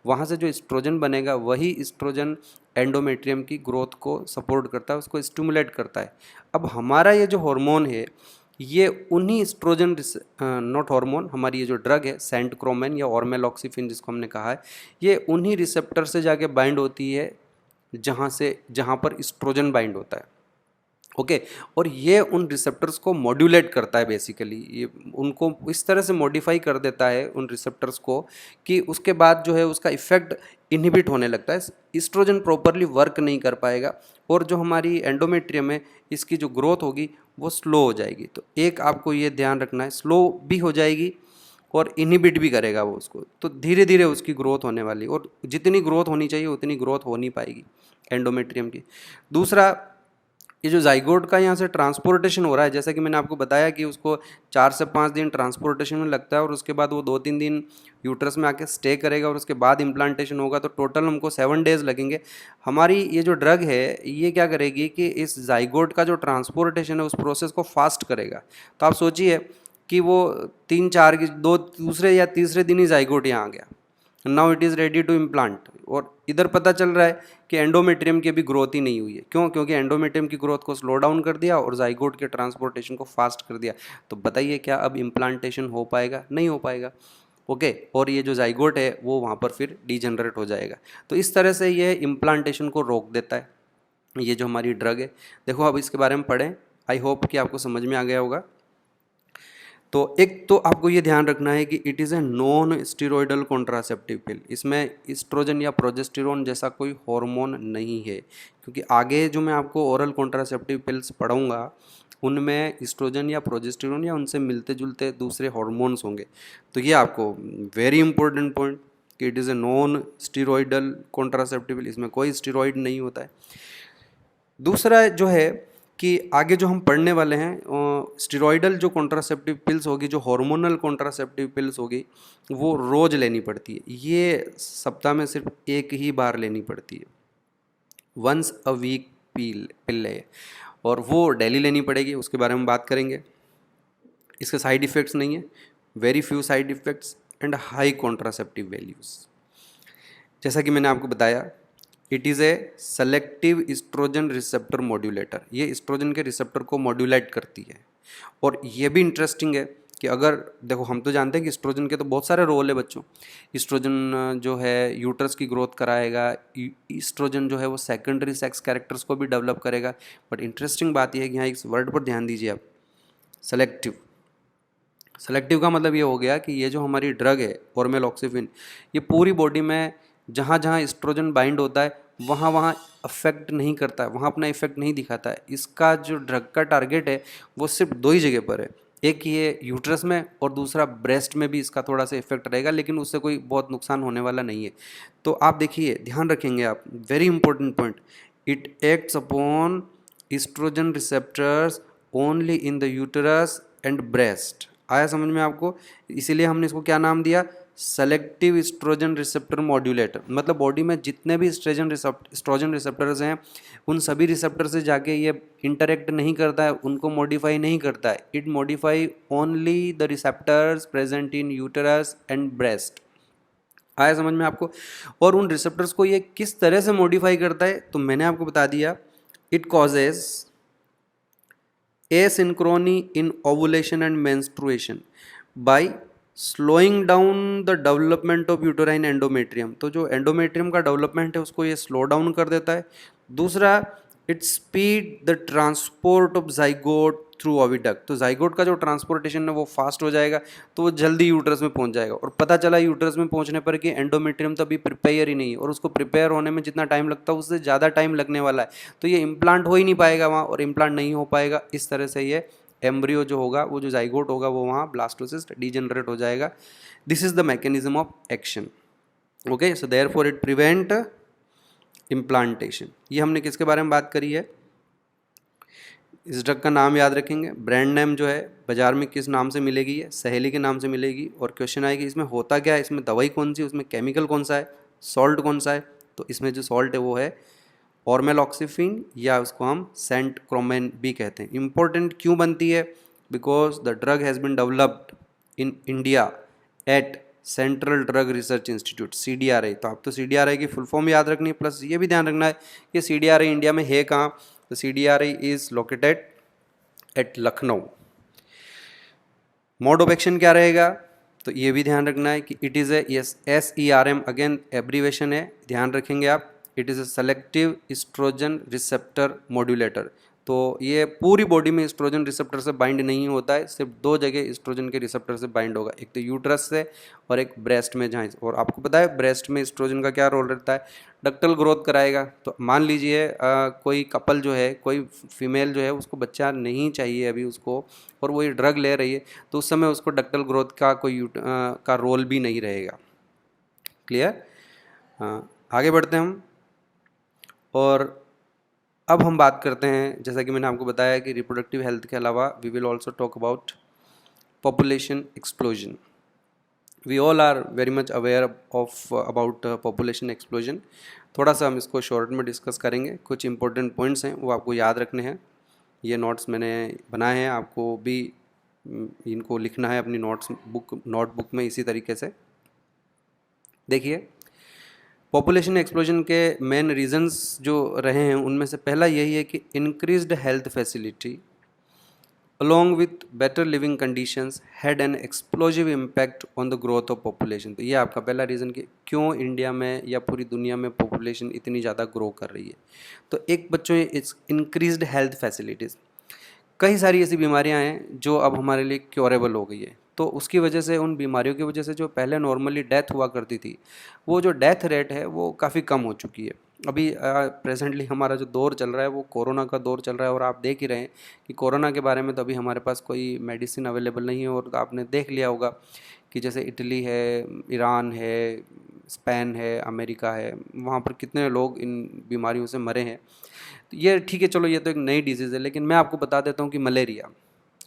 वहाँ से जो एस्ट्रोजन बनेगा वही एस्ट्रोजन एंडोमेट्रियम की ग्रोथ को सपोर्ट करता है, उसको स्टिमुलेट करता है। अब हमारा ये जो हार्मोन है ये उन्हीं एस्ट्रोजन नॉट हार्मोन, हमारी ये जो ड्रग है सेंट क्रोमेन या ऑर्मेलॉक्सिफिन जिसको हमने कहा है, ये उन्हीं रिसेप्टर से जाके बाइंड होती है जहाँ पर एस्ट्रोजन बाइंड होता है। ओके और ये उन रिसेप्टर्स को मॉड्यूलेट करता है, बेसिकली ये उनको इस तरह से मॉडिफाई कर देता है उन रिसेप्टर्स को कि उसके बाद जो है उसका इफेक्ट इनहिबिट होने लगता है, एस्ट्रोजन प्रॉपरली वर्क नहीं कर पाएगा और जो हमारी एंडोमेट्रियम है इसकी जो ग्रोथ होगी वो स्लो हो जाएगी। तो एक आपको ये ध्यान रखना है, स्लो भी हो जाएगी और इनहिबिट भी करेगा वो उसको, तो धीरे धीरे उसकी ग्रोथ होने वाली, और जितनी ग्रोथ होनी चाहिए उतनी ग्रोथ हो नहीं पाएगी एंडोमेट्रियम की। दूसरा, ये जो जाइगोट का यहाँ से ट्रांसपोर्टेशन हो रहा है, जैसा कि मैंने आपको बताया कि उसको 4 से 5 दिन ट्रांसपोर्टेशन में लगता है और उसके बाद वो 2-3 दिन यूट्रस में आके स्टे करेगा और उसके बाद इम्प्लांटेशन होगा, तो टोटल हमको 7 डेज़ लगेंगे। हमारी ये जो ड्रग है ये क्या करेगी कि इस जाइगोट का जो ट्रांसपोर्टेशन है उस प्रोसेस को फास्ट करेगा। तो आप सोचिए कि वो 3-4 दूसरे या तीसरे दिन ही जाइगोट यहाँ आ गया, now it is ready to implant, और इधर पता चल रहा है कि एंडोमेट्रियम की अभी ग्रोथ ही नहीं हुई है। क्यों? क्योंकि एंडोमेट्रियम की ग्रोथ को स्लो डाउन कर दिया और जाइगोट के ट्रांसपोर्टेशन को फास्ट कर दिया। तो बताइए क्या अब इम्प्लांटेशन हो पाएगा? नहीं हो पाएगा। ओके, और ये जो जाइगोट है वो वहाँ पर फिर डीजनरेट हो जाएगा। तो इस तरह से ये इम्प्लांटेशन को रोक देता है, ये जो हमारी ड्रग है। देखो अब इसके बारे में पढ़ें, आई होप कि आपको समझ में आ गया होगा। तो एक तो आपको ये ध्यान रखना है कि it is a non steroidal contraceptive पिल। इसमें एस्ट्रोजन या प्रोजेस्टेरोन जैसा कोई हार्मोन नहीं है, क्योंकि आगे जो मैं आपको ओरल कॉन्ट्रासेप्टिव पिल्स पढ़ाऊँगा उनमें एस्ट्रोजन या प्रोजेस्टेरोन या उनसे मिलते जुलते दूसरे हार्मोन्स होंगे। तो ये आपको वेरी इंपॉर्टेंट पॉइंट कि it is a non steroidal contraceptive पिल, इसमें कोई स्टीरॉइड नहीं होता है। दूसरा जो है कि आगे जो हम पढ़ने वाले हैं स्टेरॉइडल जो कॉन्ट्रासेप्टिव पिल्स होगी, जो हार्मोनल कॉन्ट्रासेप्टिव पिल्स होगी, वो रोज़ लेनी पड़ती है। ये सप्ताह में सिर्फ एक ही बार लेनी पड़ती है, वंस अ वीक पिल है, और वो डेली लेनी पड़ेगी। उसके बारे में बात करेंगे। इसके साइड इफ़ेक्ट्स नहीं है, very few side effects and high contraceptive values. जैसा कि मैंने आपको बताया, it is a selective estrogen receptor modulator. ये इस्ट्रोजन के रिसेप्टर को मॉड्यूलेट करती है। और ये भी इंटरेस्टिंग है कि अगर देखो, हम तो जानते हैं कि इस्ट्रोजन के तो बहुत सारे रोल है बच्चों। इस्ट्रोजन जो है यूट्रस की ग्रोथ कराएगा, इस्ट्रोजन जो है वो सेकेंडरी सेक्स कैरेक्टर्स को भी डेवलप करेगा। बट इंटरेस्टिंग बात यह है कि यहाँ इस वर्ड पर ध्यान दीजिए आप, सेलेक्टिव। सेलेक्टिव का मतलब ये हो गया कि ये जो हमारी ड्रग है ऑर्मेलॉक्सिफिन, ये पूरी बॉडी में जहाँ जहाँ एस्ट्रोजन बाइंड होता है वहाँ वहाँ अफेक्ट नहीं करता है, वहाँ अपना इफेक्ट नहीं दिखाता है। इसका जो ड्रग का टारगेट है वो सिर्फ दो ही जगह पर है, एक ये यूट्रस में और दूसरा ब्रेस्ट में भी इसका थोड़ा सा इफेक्ट रहेगा, लेकिन उससे कोई बहुत नुकसान होने वाला नहीं है। तो आप देखिए, ध्यान रखेंगे आप, very important point, it acts upon estrogen receptors only in the uterus and breast. आया समझ में आपको? इसीलिए हमने इसको क्या नाम दिया, सेलेक्टिव एस्ट्रोजन रिसेप्टर मॉड्यूलेटर। मतलब बॉडी में जितने भी एस्ट्रोजन रिसेप्टर्स हैं उन सभी रिसेप्टर से जाके ये इंटरेक्ट नहीं करता है, उनको मॉडिफाई नहीं करता है। It modify only the receptors present in uterus and breast. आया समझ में आपको? और उन रिसेप्टर्स को ये किस तरह से मॉडिफाई करता है, तो मैंने आपको बता दिया, it causes asynchrony in ovulation and menstruation by slowing down the development of uterine endometrium। तो जो एंडोमेट्रियम का डेवलपमेंट है उसको ये स्लो डाउन कर देता है। दूसरा, it speed the transport of zygote through oviduct. तो जाइगोट का जो ट्रांसपोर्टेशन है वो फास्ट हो जाएगा, तो वो जल्दी यूट्रस में पहुंच जाएगा। और पता चला यूट्रस में पहुंचने पर कि एंडोमेट्रियम तो अभी प्रिपेयर ही नहीं है, और उसको प्रिपेयर होने में जितना टाइम लगता है उससे ज़्यादा टाइम लगने वाला है। तो ये इम्प्लांट हो ही नहीं पाएगा वहाँ, और इम्प्लांट नहीं हो पाएगा। इस तरह से ये एम्ब्रियो जो होगा, वो जो जाइगोट होगा, वो वहाँ ब्लास्टोसिस्ट डीजनरेट हो जाएगा। This is the mechanism of action. Okay, so therefore it prevent implantation. ये हमने किसके बारे में बात करी है? इस ड्रग का नाम याद रखेंगे। ब्रांड नेम जो है बाजार में किस नाम से मिलेगी? ये सहेली के नाम से मिलेगी। और क्वेश्चन आएगी इसमें होता क्या है, इसमें दवाई कौन सी, उसमें केमिकल कौन सा है, सॉल्ट कौन सा है? तो इसमें जो सॉल्ट है वो है ऑर्मेलॉक्सिफिन, या उसको हम सेंट क्रोमेन भी कहते हैं। इंपॉर्टेंट क्यों बनती है? Because the drug has been developed in India at central drug research institute, CDRI। तो आप तो CDRI की फुल फॉर्म याद रखनी है, प्लस ये भी ध्यान रखना है कि CDRI इंडिया में है कहाँ। तो CDRI is located at Lucknow. Mode of action क्या रहेगा? तो ये भी ध्यान रखना है कि it is a SERM, again abbreviation है, ध्यान रखेंगे आप। It is a selective estrogen receptor modulator. तो ये पूरी बॉडी में एस्ट्रोजन रिसेप्टर से बाइंड नहीं होता है, सिर्फ दो जगह एस्ट्रोजन के रिसेप्टर से बाइंड होगा, एक तो यूट्रस से और एक ब्रेस्ट में। जहाँ और आपको पता है ब्रेस्ट में एस्ट्रोजन का क्या रोल रहता है? डक्टल ग्रोथ कराएगा। तो मान लीजिए कोई कपल जो है, कोई फीमेल जो है, उसको बच्चा नहीं चाहिए अभी उसको, और वो ये ड्रग ले रही है, तो उस समय उसको डक्टल ग्रोथ का कोई का रोल भी नहीं रहेगा। क्लियर? आगे बढ़ते हैं हम। और अब हम बात करते हैं, जैसा कि मैंने आपको बताया कि रिप्रोडक्टिव हेल्थ के अलावा we will also talk about population explosion. We all are very much aware of about population explosion. थोड़ा सा हम इसको शॉर्ट में डिस्कस करेंगे। कुछ इंपॉर्टेंट पॉइंट्स हैं वो आपको याद रखने हैं। ये नोट्स मैंने बनाए हैं, आपको भी इनको लिखना है अपनी नोटबुक में इसी तरीके से। देखिए, पॉपुलेशन एक्सप्लोजन के मेन रीजंस जो रहे हैं उनमें से पहला यही है कि increased health facility along with better living conditions had an explosive impact on the growth of population। तो ये आपका पहला रीज़न कि क्यों इंडिया में या पूरी दुनिया में पॉपुलेशन इतनी ज़्यादा ग्रो कर रही है। तो एक बच्चों इट्स इंक्रीज्ड हेल्थ फैसिलिटीज़, कई सारी ऐसी बीमारियां हैं जो अब हमारे लिए क्योरेबल हो गई है। तो उसकी वजह से, उन बीमारियों की वजह से जो पहले नॉर्मली डेथ हुआ करती थी, वो जो डेथ रेट है वो काफ़ी कम हो चुकी है। अभी प्रेजेंटली हमारा जो दौर चल रहा है वो कोरोना का दौर चल रहा है, और आप देख ही रहे हैं कि कोरोना के बारे में तो अभी हमारे पास कोई मेडिसिन अवेलेबल नहीं है। और आपने देख लिया होगा कि जैसे इटली है, ईरान है, स्पेन है, अमेरिका है, वहाँ पर कितने लोग इन बीमारियों से मरे हैं। तो ये ठीक है, चलो ये तो एक नई डिजीज़ है, लेकिन मैं आपको बता देता हूँ कि मलेरिया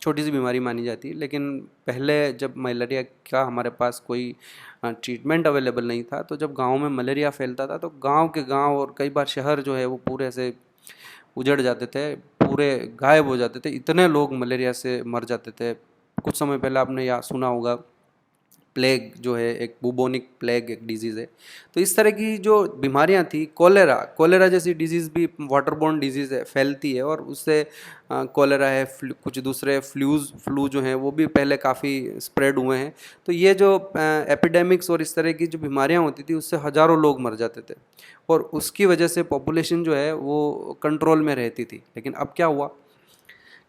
छोटी सी बीमारी मानी जाती है, लेकिन पहले जब मलेरिया का हमारे पास कोई ट्रीटमेंट अवेलेबल नहीं था, तो जब गांव में मलेरिया फैलता था तो गांव के गांव और कई बार शहर जो है वो पूरे से उजड़ जाते थे, पूरे गायब हो जाते थे, इतने लोग मलेरिया से मर जाते थे। कुछ समय पहले आपने या सुना होगा प्लेग जो है, एक बुबोनिक प्लेग एक डिजीज़ है। तो इस तरह की जो बीमारियां थी, कोलेरा जैसी डिजीज़ भी वाटरबोर्न डिजीज़ है, फैलती है, और उससे कोलेरा है, कुछ दूसरे फ्लू जो हैं वो भी पहले काफ़ी स्प्रेड हुए हैं। तो ये जो एपिडेमिक्स और इस तरह की जो बीमारियां होती थी उससे हज़ारों लोग मर जाते थे, और उसकी वजह से पॉपुलेशन जो है वो कंट्रोल में रहती थी। लेकिन अब क्या हुआ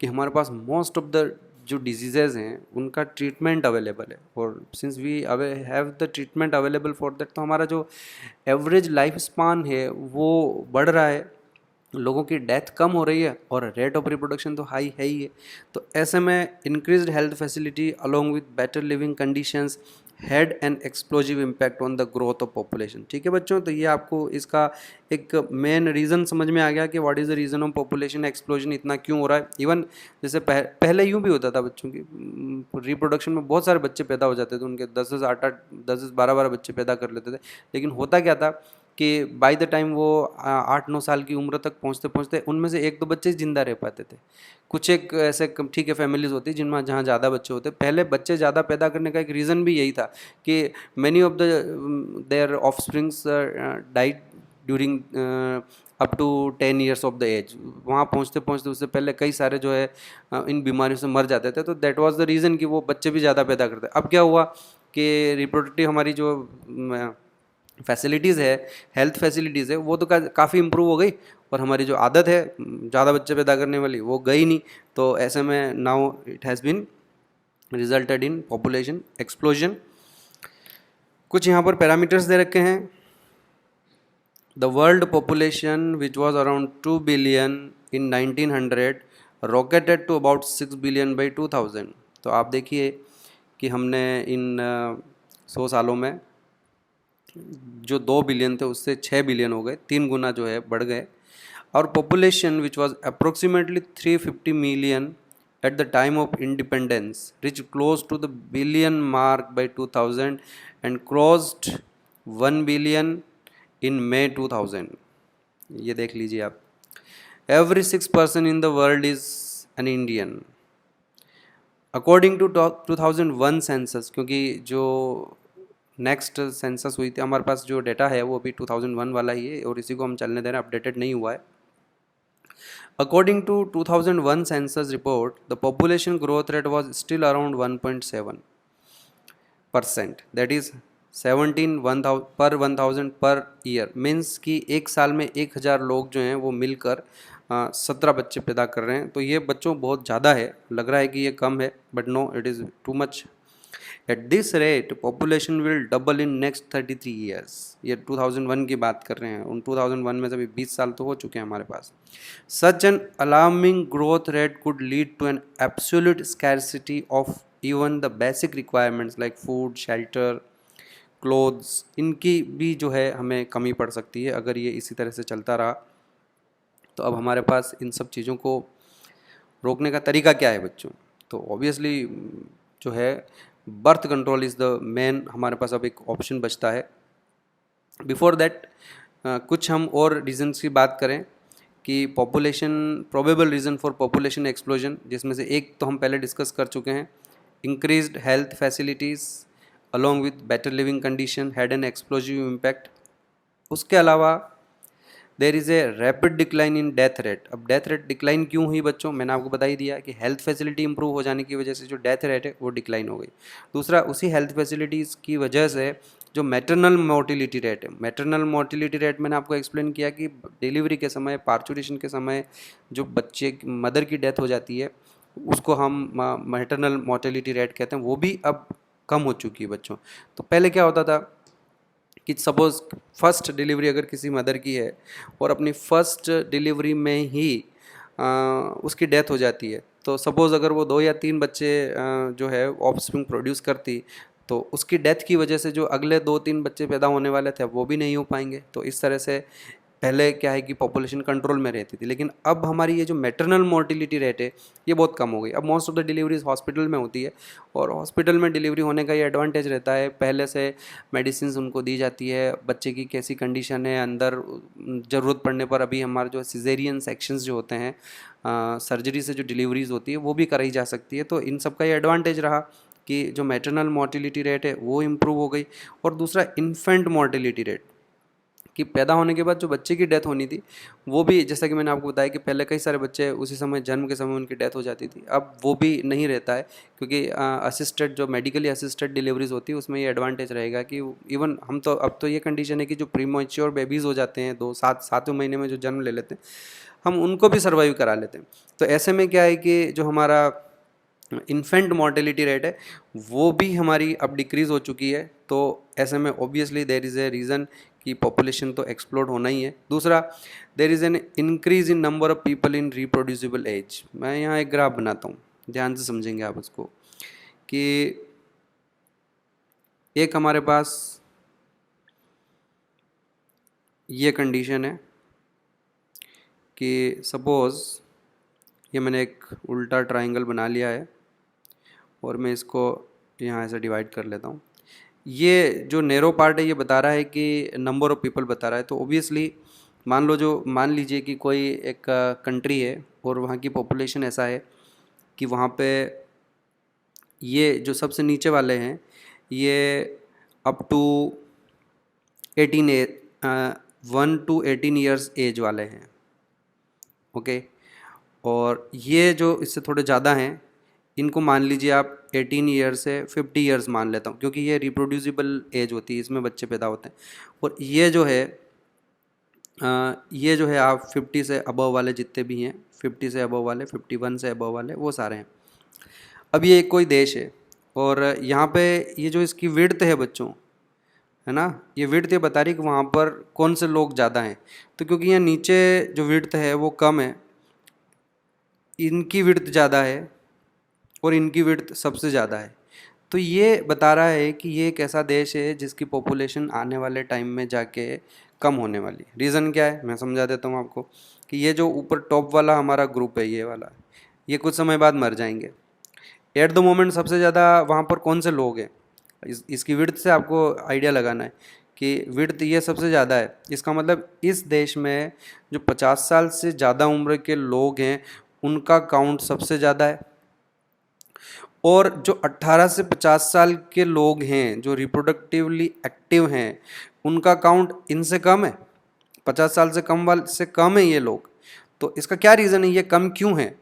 कि हमारे पास मोस्ट ऑफ द जो डिजीज़ेज़ हैं उनका ट्रीटमेंट अवेलेबल है, और since we have the treatment available for that, तो हमारा जो एवरेज लाइफ स्पान है वो बढ़ रहा है, लोगों की डेथ कम हो रही है, और रेट ऑफ रिप्रोडक्शन तो हाई है ही है। तो ऐसे में increased health facility along with better living conditions had an explosive impact on the growth of population. ठीक है बच्चों, तो ये आपको इसका एक मेन रीज़न समझ में आ गया कि what is the reason of population explosion, इतना क्यों हो रहा है। इवन जैसे पहले यूँ भी होता था, बच्चों की रिप्रोडक्शन में बहुत सारे बच्चे पैदा हो जाते थे, उनके 10 8 8 10 12 बच्चे पैदा कर लेते थे। लेकिन होता क्या था कि बाय द टाइम वो 8 9 साल की उम्र तक पहुँचते पहुँचते उनमें से 1 2 बच्चे जिंदा रह पाते थे। कुछ एक ऐसे ठीक है फैमिलीज होती जिनमें जहाँ ज़्यादा बच्चे होते, पहले बच्चे ज़्यादा पैदा करने का एक रीज़न भी यही था कि many of the their offsprings died during up to 10 years of the age. वहाँ पहुँचते पहुँचते उससे पहले कई सारे जो है इन बीमारियों से मर जाते थे। तो दैट वाज द रीज़न कि वो बच्चे भी ज़्यादा पैदा करते। अब क्या हुआ कि रिप्रोडक्टिव हमारी जो फैसिलिटीज़ है, हेल्थ फैसिलिटीज़ है, वो तो काफ़ी इम्प्रूव हो गई, और हमारी जो आदत है ज़्यादा बच्चे पैदा करने वाली वो गई नहीं। तो ऐसे में now it has been resulted in population explosion. कुछ यहाँ पर पैरामीटर्स दे रखे हैं। The world population which was around 2 billion in 1900 rocketed to about 6 billion by 2000। तो आप देखिए कि हमने इन 100 सालों में जो 2 बिलियन थे उससे 6 बिलियन हो गए, 3 गुना जो है बढ़ गए। और population which was approximately 350 million at the time of independence reach close to the billion mark by 2000 and crossed 1 billion in May 2000। ये देख लीजिए आप। Every 6 person in the world is an Indian according to 2001 census, क्योंकि जो next census हुई थी हमारे पास जो डेटा है वो अभी 2001 वाला ही है, और इसी को हम चलने दे रहे हैं, अपडेटेड नहीं हुआ है। According to 2001 census report the population growth rate was still around 1.7%, that is 17 per 1000 per year. Means कि एक साल में 1000 लोग जो हैं वो मिलकर 17 बच्चे पैदा कर रहे हैं। तो ये बच्चों बहुत ज़्यादा है, लग रहा है कि ये कम है, but no, it is too much. At this rate population will double in next 33 years. ये 2001 की बात कर रहे हैं, उन 2001 में से भी 20 साल तो हो चुके हैं हमारे पास। Such an alarming growth rate could lead to an absolute scarcity of even the basic requirements like food, shelter, clothes. इनकी भी जो है हमें कमी पड़ सकती है अगर ये इसी तरह से चलता रहा। तो अब हमारे पास इन सब चीज़ों को रोकने का तरीका क्या है बच्चों? तो ऑब्वियसली जो है birth control is the main, हमारे पास अब एक ऑप्शन बचता है। बिफोर दैट कुछ हम और रीजन्स की बात करें कि population probable reason for population explosion, जिसमें से एक तो हम पहले डिस्कस कर चुके हैं, increased health facilities along with better living condition had an explosive impact उसके अलावा देर is a rapid decline in death rate. अब डेथ रेट डिक्लाइन क्यों हुई बच्चों, मैंने आपको बता ही दिया कि हेल्थ फैसिलिटी इंप्रूव हो जाने की वजह से जो डेथ रेट है वो डिक्लाइन हो गई। दूसरा, उसी हेल्थ फैसिलिटीज़ की वजह से जो मैटरनल मोर्टिलिटी रेट है, मैटरनल मोर्टिलिटी रेट मैंने आपको एक्सप्लेन किया कि डिलीवरी के समय, पार्चुरेशन के समय जो बच्चे मदर की डेथ हो जाती है उसको हम मैटरनल मोर्टिलिटी रेट कहते हैं, वो भी अब कम हो चुकी है बच्चों। तो पहले क्या होता था कि सपोज़ फर्स्ट डिलीवरी अगर किसी मदर की है और अपनी फर्स्ट डिलीवरी में ही उसकी डेथ हो जाती है, तो सपोज़ अगर वो 2 या 3 बच्चे जो है ऑफस्प्रिंग प्रोड्यूस करती, तो उसकी डेथ की वजह से जो अगले 2-3 बच्चे पैदा होने वाले थे वो भी नहीं हो पाएंगे। तो इस तरह से पहले क्या है कि पॉपुलेशन कंट्रोल में रहती थी, लेकिन अब हमारी ये जो मैटरनल मोर्टिलिटी रेट है ये बहुत कम हो गई। अब most of the deliveries hospital में होती है और हॉस्पिटल में डिलीवरी होने का ये एडवांटेज रहता है, पहले से मेडिसिन उनको दी जाती है, बच्चे की कैसी कंडीशन है अंदर, ज़रूरत पड़ने पर अभी हमारे जो सिजेरियन सेक्शंस जो होते हैं, सर्जरी से जो डिलीवरीज होती है वो भी कराई जा सकती है। तो इन सब का ये एडवांटेज रहा कि जो मैटरनल मोर्टिलिटी रेट है वो इम्प्रूव हो गई। और दूसरा, इन्फेंट मोर्टिलिटी रेट, कि पैदा होने के बाद जो बच्चे की डेथ होनी थी वो भी, जैसा कि मैंने आपको बताया कि पहले कई सारे बच्चे उसी समय जन्म के समय उनकी डेथ हो जाती थी, अब वो भी नहीं रहता है, क्योंकि असिस्टेड जो मेडिकली असिस्टेड डिलीवरीज होती है उसमें ये एडवांटेज रहेगा कि इवन हम तो अब तो ये कंडीशन है कि जो प्रीमैच्योर बेबीज़ हो जाते हैं 7वें महीने में जो जन्म ले लेते हैं, हम उनको भी सर्वाइव करा लेते हैं। तो ऐसे में क्या है कि जो हमारा इन्फेंट मोर्टेलिटी रेट है वो भी हमारी अब डिक्रीज़ हो चुकी है। तो ऐसे में obviously there is a reason कि पॉपुलेशन तो एक्सप्लोड होना ही है। दूसरा, there is an increase in number of people in reproducible age. मैं यहाँ एक ग्राफ बनाता हूँ, ध्यान से समझेंगे आप उसको, कि एक हमारे पास ये कंडीशन है कि सपोज़ ये मैंने एक उल्टा ट्राइंगल बना लिया है और मैं इसको यहाँ ऐसे डिवाइड कर लेता हूँ। ये जो नैरो पार्ट है ये बता रहा है कि नंबर ऑफ़ पीपल बता रहा है। तो ऑब्वियसली मान लीजिए कि कोई एक कंट्री है और वहाँ की पॉपुलेशन ऐसा है कि वहाँ पे ये जो सबसे नीचे वाले हैं ये up to 1 to 18 years age वाले हैं, ओके। और ये जो इससे थोड़े ज़्यादा हैं इनको मान लीजिए आप 18 ईयर से 50 ईयर्स मान लेता हूँ, क्योंकि ये रिप्रोड्यूसिबल एज होती है, इसमें बच्चे पैदा होते हैं। और ये जो है आप 50 से अबव वाले जितने भी हैं, 50 से अबव वाले, 51 से अबव वाले, वो सारे हैं। अब ये कोई देश है और यहाँ पे ये जो इसकी विड्थ है बच्चों, है ना, ये विड्थ ये बता रही कि वहाँ पर कौन से लोग ज़्यादा हैं। तो क्योंकि यहाँ नीचे जो विड्थ है वो कम है, इनकी विड्थ ज़्यादा है और इनकी विड्थ सबसे ज़्यादा है, तो ये बता रहा है कि ये एक ऐसा देश है जिसकी पॉपुलेशन आने वाले टाइम में जाके कम होने वाली है। रीज़न क्या है मैं समझा देता हूँ आपको, कि ये जो ऊपर टॉप वाला हमारा ग्रुप है, ये वाला, ये कुछ समय बाद मर जाएंगे। एट द मोमेंट सबसे ज़्यादा वहाँ पर कौन से लोग हैं, इसकी विड्थ से आपको आइडिया लगाना है कि विड्थ ये सबसे ज़्यादा है। इसका मतलब इस देश में जो 50 साल से ज़्यादा उम्र के लोग हैं उनका काउंट सबसे ज़्यादा है, और जो 18 से 50 साल के लोग हैं जो रिप्रोडक्टिवली एक्टिव हैं उनका काउंट इनसे कम है, 50 साल से कम है ये लोग। तो इसका क्या रीज़न है, ये कम क्यों है?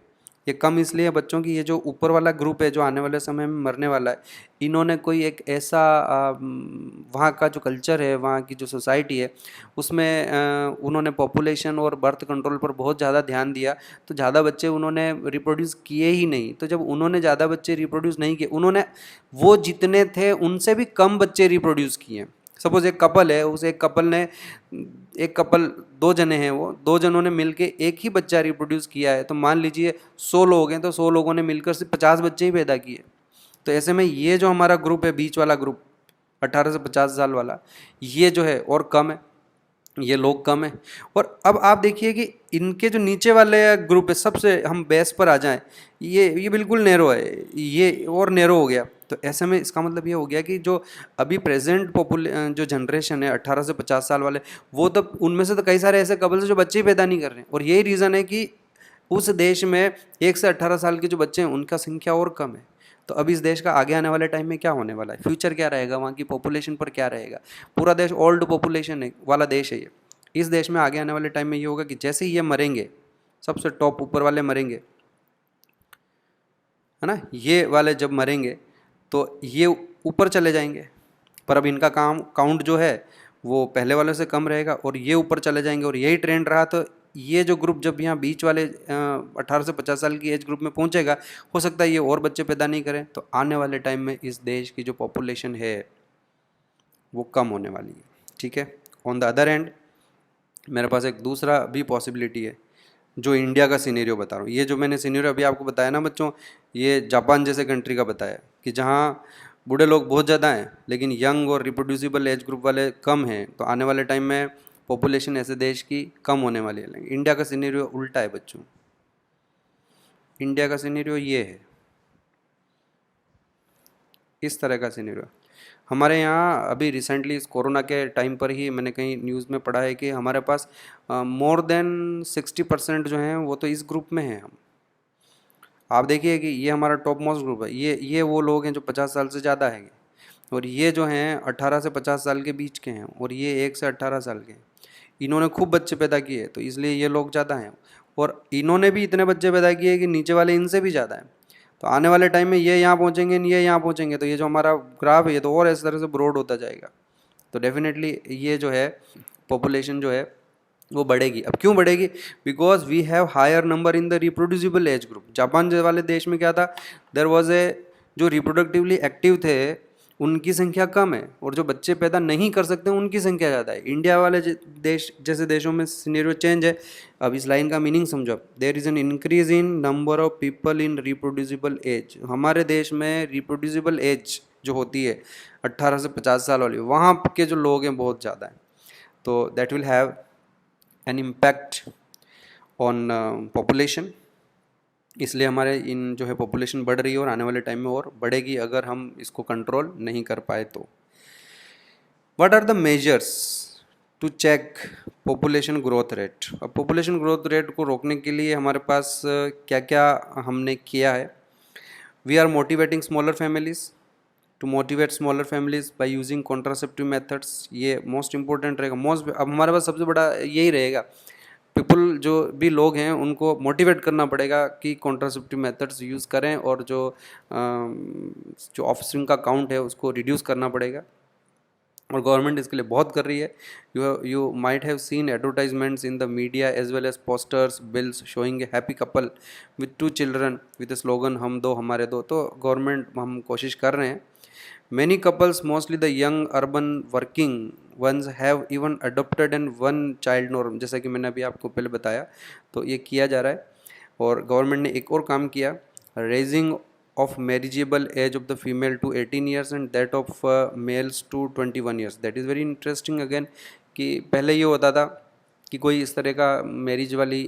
ये कम इसलिए बच्चों की, ये जो ऊपर वाला ग्रुप है जो आने वाले समय में मरने वाला है, इन्होंने कोई एक ऐसा वहाँ का जो कल्चर है, वहाँ की जो सोसाइटी है उसमें उन्होंने पॉपुलेशन और बर्थ कंट्रोल पर बहुत ज़्यादा ध्यान दिया, तो ज़्यादा बच्चे उन्होंने रिप्रोड्यूस किए ही नहीं। तो जब उन्होंने ज़्यादा बच्चे रिप्रोड्यूस नहीं किए, उन्होंने वो जितने थे उनसे भी कम बच्चे रिप्रोड्यूस किए। सपोज़ एक कपल है, उस एक कपल 2 जने हैं, वो 2 जनों ने मिलके एक ही बच्चा रिप्रोड्यूस किया है, तो मान लीजिए 100 लोग हैं, तो 100 लोगों ने मिलकर सिर्फ 50 बच्चे ही पैदा किए। तो ऐसे में ये जो हमारा ग्रुप है, बीच वाला ग्रुप 18 से 50 साल वाला, ये जो है और कम है, ये लोग कम है। और अब आप देखिए कि इनके जो नीचे वाले ग्रुप है, सबसे हम बेस पर आ जाएं, ये बिल्कुल नैरो है, ये और नैरो हो गया। तो ऐसे में इसका मतलब ये हो गया कि जो अभी प्रेजेंट जो जनरेशन है 18 से 50 साल वाले, वो तो उनमें से तो कई सारे ऐसे कपल हैं जो बच्चे ही पैदा नहीं कर रहे हैं। और यही रीज़न है कि उस देश में 1 से 18 साल के जो बच्चे हैं उनका संख्या और कम है। तो अब इस देश का आगे आने वाले टाइम में क्या होने वाला है, फ्यूचर क्या रहेगा, वहाँ की पॉपुलेशन पर क्या रहेगा। पूरा देश ओल्ड पॉपुलेशन वाला देश है ये। इस देश में आगे आने वाले टाइम में ये होगा कि जैसे ही ये मरेंगे, सबसे टॉप ऊपर वाले मरेंगे, है ना, ये वाले जब मरेंगे तो ये ऊपर चले जाएंगे, पर अब इनका काउंट जो है वो पहले वाले से कम रहेगा और ये ऊपर चले जाएंगे। और यही ट्रेंड रहा तो ये जो ग्रुप जब यहाँ बीच वाले 18 से 50 साल की एज ग्रुप में पहुँचेगा, हो सकता है ये और बच्चे पैदा नहीं करें, तो आने वाले टाइम में इस देश की जो पॉपुलेशन है वो कम होने वाली है। ठीक है। ऑन द अदर एंड मेरे पास एक दूसरा भी पॉसिबिलिटी है, जो इंडिया का सिनेरियो बता रहा हूँ। ये जो मैंने सिनेरियो अभी आपको बताया ना बच्चों, ये जापान जैसे कंट्री का बताया कि जहाँ बूढ़े लोग बहुत ज़्यादा हैं लेकिन यंग और रिप्रोड्यूसिबल एज ग्रुप वाले कम हैं, तो आने वाले टाइम में पॉपुलेशन ऐसे देश की कम होने वाली है। लेकिन इंडिया का सिनेरियो उल्टा है बच्चों। इंडिया का सिनेरियो ये है, इस तरह का सिनेरियो। हमारे यहाँ अभी रिसेंटली इस कोरोना के टाइम पर ही मैंने कहीं न्यूज़ में पढ़ा है कि हमारे पास मोर देन 60% जो हैं वो तो इस ग्रुप में हैं। हम आप देखिए कि ये हमारा टॉप मोस्ट ग्रुप है, ये वो लोग हैं जो 50 साल से ज़्यादा हैं, और ये जो हैं 18 से 50 साल के बीच के हैं, और ये 1 से 18 साल के हैं। इन्होंने खूब बच्चे पैदा किए तो इसलिए ये लोग ज़्यादा हैं, और इन्होंने भी इतने बच्चे पैदा किए कि नीचे वाले इनसे भी ज़्यादा हैं। तो आने वाले टाइम में ये यहाँ पहुँचेंगे, ये यहाँ पहुँचेंगे, तो ये जो हमारा ग्राफ है ये तो और इस तरह से ब्रॉड होता जाएगा। तो डेफिनेटली ये जो है पॉपुलेशन जो है वो बढ़ेगी। अब क्यों बढ़ेगी? Because we have higher number in the reproducible age group. Japan वाले देश में क्या था, देयर वाज ए जो रिप्रोडक्टिवली एक्टिव थे उनकी संख्या कम है, और जो बच्चे पैदा नहीं कर सकते उनकी संख्या ज़्यादा है। इंडिया वाले देश जैसे देशों में सिनेरियो चेंज है। अब इस लाइन का मीनिंग समझो, there is an increase in number of people in reproducible age. हमारे देश में रिप्रोड्यूसिबल एज जो होती है 18 से 50 साल वाली, वहाँ के जो लोग हैं बहुत ज़्यादा हैं। तो that will have an impact on population. इसलिए हमारे इन जो है पॉपुलेशन बढ़ रही है और आने वाले टाइम में और बढ़ेगी अगर हम इसको कंट्रोल नहीं कर पाए तो। What are the measures to check population growth rate? अब पॉपुलेशन ग्रोथ रेट को रोकने के लिए हमारे पास क्या क्या हमने किया है। We are motivating smaller families, to motivate smaller families by using contraceptive methods. ये मोस्ट इंपॉर्टेंट रहेगा। अब हमारे पास सबसे बड़ा यही रहेगा, पीपल जो भी लोग हैं उनको मोटिवेट करना पड़ेगा कि कॉन्ट्रासेप्टिव मेथड्स यूज़ करें, और जो ऑफस्प्रिंग का काउंट है उसको रिड्यूस करना पड़ेगा, और गवर्नमेंट इसके लिए बहुत कर रही है। You might have seen advertisements in the media as well as posters, bills showing a happy couple with 2 children with the slogan हम दो हमारे दो। तो गवर्नमेंट हम कोशिश कर रहे हैं। Many couples, mostly the young urban working ones, have even adopted an one child norm, जैसा कि मैंने अभी आपको पहले बताया। तो ये किया जा रहा है। और गवर्नमेंट ने एक और काम किया, raising of marriageable age of the female to 18 years and that of males to 21 years. That is very interesting again, कि पहले ये होता था कि कोई इस तरह का मैरिज वाली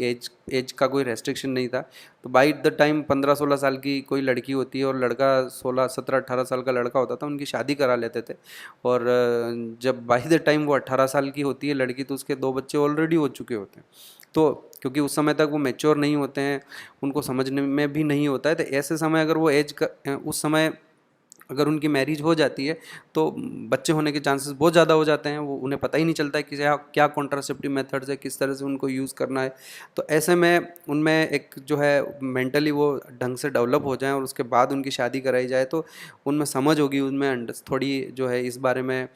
एज का कोई रेस्ट्रिक्शन नहीं था। तो बाई द टाइम 15-16 साल की कोई लड़की होती है और लड़का 16-17-18 साल का लड़का होता था, उनकी शादी करा लेते थे। और जब बाई द टाइम वो 18 साल की होती है लड़की, तो उसके 2 बच्चे ऑलरेडी हो चुके होते हैं। तो क्योंकि उस समय तक वो मैच्योर नहीं होते हैं, उनको समझने में भी नहीं होता है, तो ऐसे समय अगर वो उस समय अगर उनकी मैरिज हो जाती है तो बच्चे होने के चांसेस बहुत ज़्यादा हो जाते हैं। वो उन्हें पता ही नहीं चलता है कि क्या कॉन्ट्रासेप्टिव मेथड्स है, किस तरह से उनको यूज़ करना है। तो ऐसे में उनमें एक जो है मेंटली वो ढंग से डेवलप हो जाएं और उसके बाद उनकी शादी कराई जाए, तो उनमें समझ होगी, उनमें थोड़ी जो है इस बारे में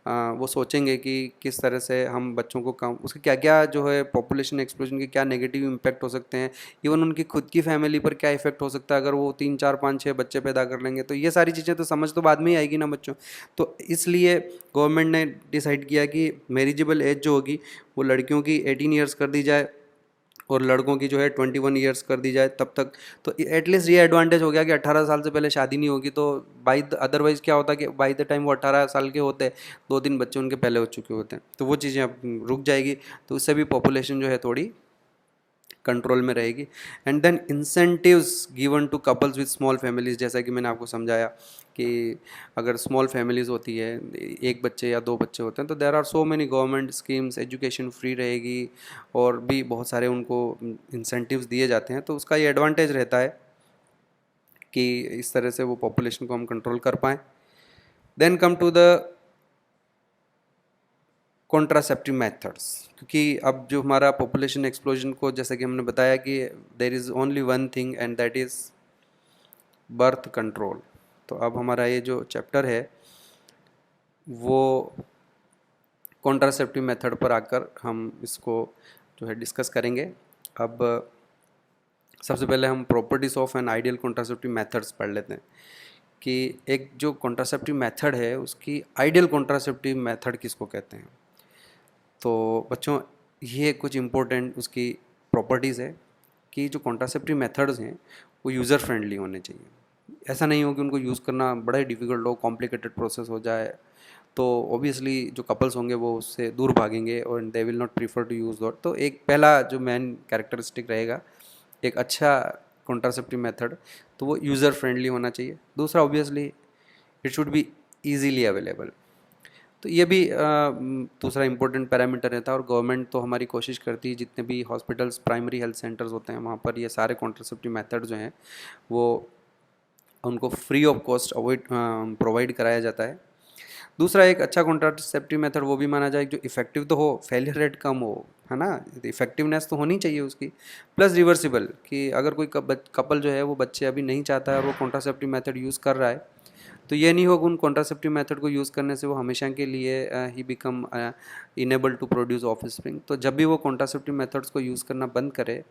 वो सोचेंगे कि किस तरह से हम बच्चों को कम, उसके क्या क्या जो है पॉपुलेशन एक्सप्लोजन के क्या नेगेटिव इम्पैक्ट हो सकते हैं, इवन उनकी खुद की फैमिली पर क्या इफेक्ट हो सकता है अगर वो 3-4-5-6 बच्चे पैदा कर लेंगे। तो ये सारी चीज़ें तो समझ तो बाद में ही आएगी ना बच्चों। तो इसलिए गवर्नमेंट ने डिसाइड किया कि मैरिजेबल एज जो होगी वो लड़कियों की 18 ईयर्स कर दी जाए और लड़कों की जो है 21 ईयर्स कर दी जाए तब तक। तो एटलीस्ट ये एडवांटेज हो गया कि 18 साल से पहले शादी नहीं होगी। तो अदरवाइज़ क्या होता कि बाई द टाइम वो 18 साल के होते, 2-3 बच्चे उनके पहले हो चुके होते हैं, तो वो चीज़ें अब रुक जाएगी। तो उससे भी पॉपुलेशन जो है थोड़ी कंट्रोल में रहेगी। And then incentives given to couples with small families, जैसा कि मैंने आपको समझाया कि अगर स्मॉल फैमिलीज़ होती है, 1 बच्चे या 2 बच्चे होते हैं, तो there are so many government schemes, education free रहेगी और भी बहुत सारे उनको इंसेंटिव्स दिए जाते हैं। तो उसका ये एडवांटेज रहता है कि इस तरह से वो पॉपुलेशन को हम कंट्रोल कर पाएँ। Then come to the contraceptive methods, क्योंकि अब जो हमारा पॉपुलेशन एक्सप्लोजन को, जैसा कि हमने बताया कि there is only one thing and that is birth control. तो अब हमारा ये जो चैप्टर है वो कॉन्ट्रासेप्टिव मेथड पर आकर हम इसको जो है डिस्कस करेंगे। अब सबसे पहले हम properties of an ideal contraceptive methods पढ़ लेते हैं कि एक जो कॉन्ट्रासेप्टिव मेथड है उसकी आइडियल कॉन्ट्रासेप्टिव मेथड किसको कहते हैं। तो बच्चों ये कुछ इम्पोर्टेंट उसकी प्रॉपर्टीज़ है कि जो कॉन्ट्रासेप्टिव मेथड्स हैं वो यूज़र फ्रेंडली होने चाहिए। ऐसा नहीं हो कि उनको यूज़ करना बड़ा ही डिफ़िकल्ट हो, कॉम्प्लिकेटेड प्रोसेस हो जाए, तो ऑब्वियसली जो कपल्स होंगे वो उससे दूर भागेंगे और they will not prefer to use that. तो एक पहला जो मेन कैरेक्टरिस्टिक रहेगा एक अच्छा कॉन्ट्रासेप्टिव मेथड, तो वो यूज़र फ्रेंडली होना चाहिए। दूसरा obviously it should be easily available. तो ये भी दूसरा इम्पोर्टेंट पैरामीटर रहता है, और गवर्नमेंट तो हमारी कोशिश करती है जितने भी हॉस्पिटल्स, प्राइमरी हेल्थ सेंटर्स होते हैं वहाँ पर ये सारे कॉन्ट्रासेप्टिव मेथड जो हैं वो उनको फ्री ऑफ कॉस्ट प्रोवाइड कराया जाता है। दूसरा एक अच्छा कॉन्ट्रासेप्टिव मेथड वो भी माना जाए जो इफेक्टिव तो हो, फेलियर रेट कम हो, है ना, इफेक्टिवनेस तो होनी चाहिए उसकी, प्लस रिवर्सिबल, कि अगर कोई कपल जो है वो बच्चे अभी नहीं चाहता है और वो कॉन्ट्रासेप्टिव मेथड यूज़ कर रहा है, तो ये नहीं होगा उन कॉन्ट्रासेप्टिव मेथड को यूज़ करने से वो हमेशा के लिए ही become unable to produce offspring. तो जब भी वो कॉन्ट्रासेप्टिव मेथड्स को यूज़ करना बंद करे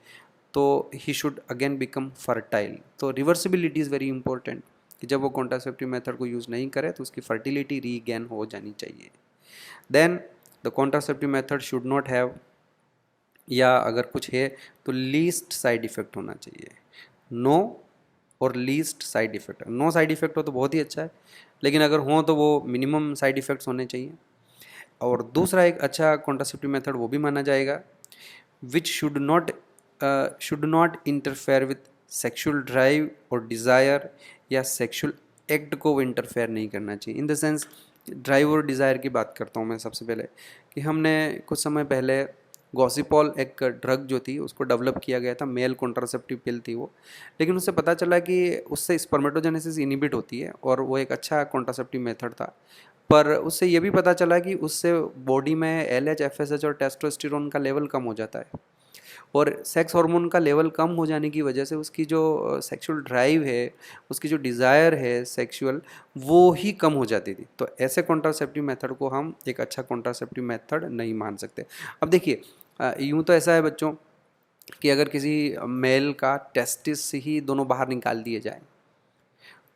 तो he should again become fertile. तो रिवर्सिबिलिटी इज़ वेरी इंपॉर्टेंट, कि जब वो कॉन्ट्रासेप्टिव मेथड को यूज़ नहीं करे तो उसकी फर्टिलिटी रीगेन हो जानी चाहिए। Then the contraceptive method should not have, या अगर कुछ है तो लीस्ट साइड इफ़ेक्ट होना चाहिए। नो और least side effect, no side effect हो तो बहुत ही अच्छा है, लेकिन अगर हो तो वो मिनिमम साइड इफ़ेक्ट्स होने चाहिए। और दूसरा एक अच्छा कॉन्ट्रासेप्टिव मेथड वो भी माना जाएगा which should not interfere with sexual drive और डिज़ायर, या सेक्शुअल एक्ट को वो इंटरफेयर नहीं करना चाहिए। इन द सेंस ड्राइव और डिज़ायर की बात करता हूँ मैं सबसे पहले, कि हमने कुछ समय पहले गॉसिपॉल एक ड्रग जो थी उसको डेवलप किया गया था, मेल कॉन्ट्रासेप्टिव पिल थी वो, लेकिन उससे पता चला कि उससे स्पर्मेटोजेनेसिस इनिबिट होती है और वो एक अच्छा कॉन्ट्रासेप्टिव मेथड था। पर उससे ये भी पता चला कि उससे बॉडी में LH, FSH और टेस्टोस्टेरोन का लेवल कम हो जाता है, और सेक्स हार्मोन का लेवल कम हो जाने की वजह से उसकी जो सेक्सुअल ड्राइव है, उसकी जो डिज़ायर है सेक्सुअल, वो ही कम हो जाती थी। तो ऐसे कॉन्ट्रासेप्टिव मेथड को हम एक अच्छा कॉन्ट्रासेप्टिव मेथड नहीं मान सकते। अब देखिए यूँ तो ऐसा है बच्चों कि अगर किसी मेल का टेस्टिस ही दोनों बाहर निकाल दिए जाए,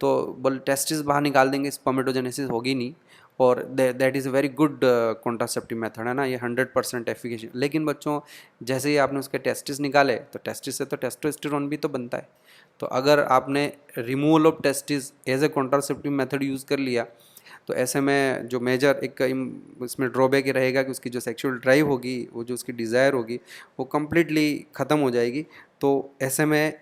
तो बोल टेस्टिस बाहर निकाल देंगे, स्पर्मेटोजेनेसिस होगी नहीं, और that is a very good contraceptive method, है ना, ये 100% एफिकेशियस। लेकिन बच्चों जैसे ही आपने उसके टेस्टिस निकाले तो टेस्टिस से तो टेस्टोस्टेरोन भी तो बनता है। तो अगर आपने removal of testis as a contraceptive method use कर लिया, तो ऐसे में जो मेजर एक इसमें ड्रॉबैक ये रहेगा कि उसकी जो सेक्सुअल ड्राइव होगी, वो जो उसकी डिज़ायर होगी, वो कम्प्लीटली ख़त्म हो जाएगी। तो ऐसे में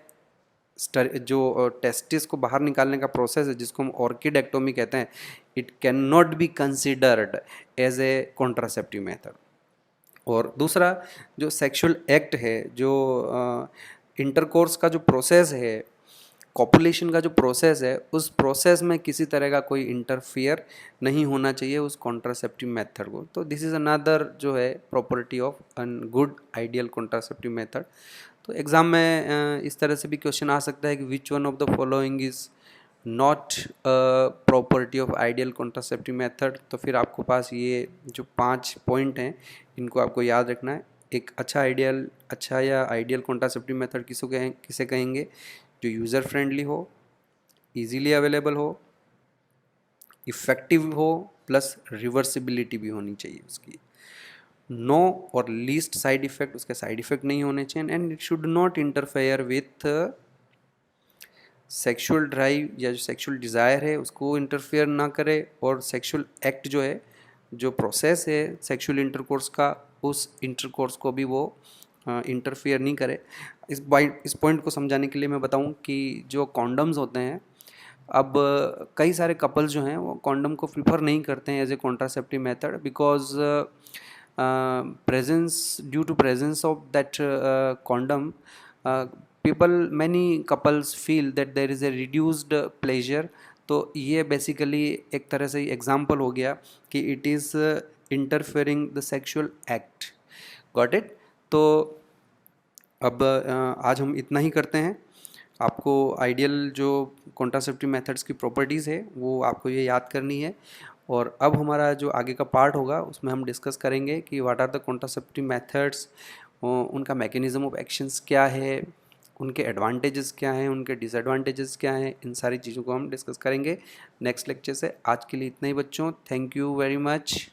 जो टेस्टिस को बाहर निकालने का प्रोसेस है जिसको हम ऑर्किडेक्टोमी कहते हैं, it can not be considered as a contraceptive method. और दूसरा जो सेक्सुअल एक्ट है, जो इंटरकोर्स का जो प्रोसेस है, कॉपुलेशन का जो प्रोसेस है, उस प्रोसेस में किसी तरह का कोई इंटरफियर नहीं होना चाहिए उस कॉन्ट्रासेप्टिव मेथड को। तो दिस इज़ अनदर जो है property of an good ideal contraceptive method. तो एग्ज़ाम में इस तरह से भी क्वेश्चन आ सकता है कि which one of the following is not property of ideal contraceptive method. तो फिर आपको पास ये जो 5 पॉइंट हैं इनको आपको याद रखना है। एक अच्छा या आइडियल कॉन्ट्रासेप्टिव मेथड किसे कहेंगे? जो यूज़र फ्रेंडली हो, इजीली अवेलेबल हो, इफ़ेक्टिव हो, प्लस रिवर्सिबिलिटी भी होनी चाहिए उसकी। नो और लीस्ट साइड इफ़ेक्ट, उसके साइड इफ़ेक्ट नहीं होने चाहिए, and it should not interfere with sexual drive या जो सेक्सुअल डिज़ायर है उसको इंटरफेयर ना करे, और सेक्सुअल एक्ट जो है, जो प्रोसेस है सेक्सुअल इंटरकोर्स का, उस इंटरकोर्स को भी वो इंटरफेयर नहीं करे। इस पॉइंट को समझाने के लिए मैं बताऊं कि जो कॉन्डम्स होते हैं, अब कई सारे कपल्स जो हैं वो कॉन्डम को प्रीफर नहीं करते हैं as a contraceptive method, because due to presence of that condom, people many couples feel that there is a reduced pleasure. तो ये बेसिकली एक तरह से एग्जाम्पल हो गया कि it is interfering the sexual act. Got it. तो अब आज हम इतना ही करते हैं। आपको आइडियल जो कॉन्ट्रासेप्टिव मेथड्स की प्रॉपर्टीज़ है वो आपको ये याद करनी है। और अब हमारा जो आगे का पार्ट होगा उसमें हम डिस्कस करेंगे कि what are the contraceptive methods, उनका मैकेनिज्म ऑफ एक्शंस क्या है, उनके एडवांटेजेस क्या हैं, उनके डिसएडवांटेजेस क्या हैं, इन सारी चीज़ों को हम डिस्कस करेंगे नेक्स्ट लेक्चर से। आज के लिए इतना ही बच्चों, थैंक यू वेरी मच।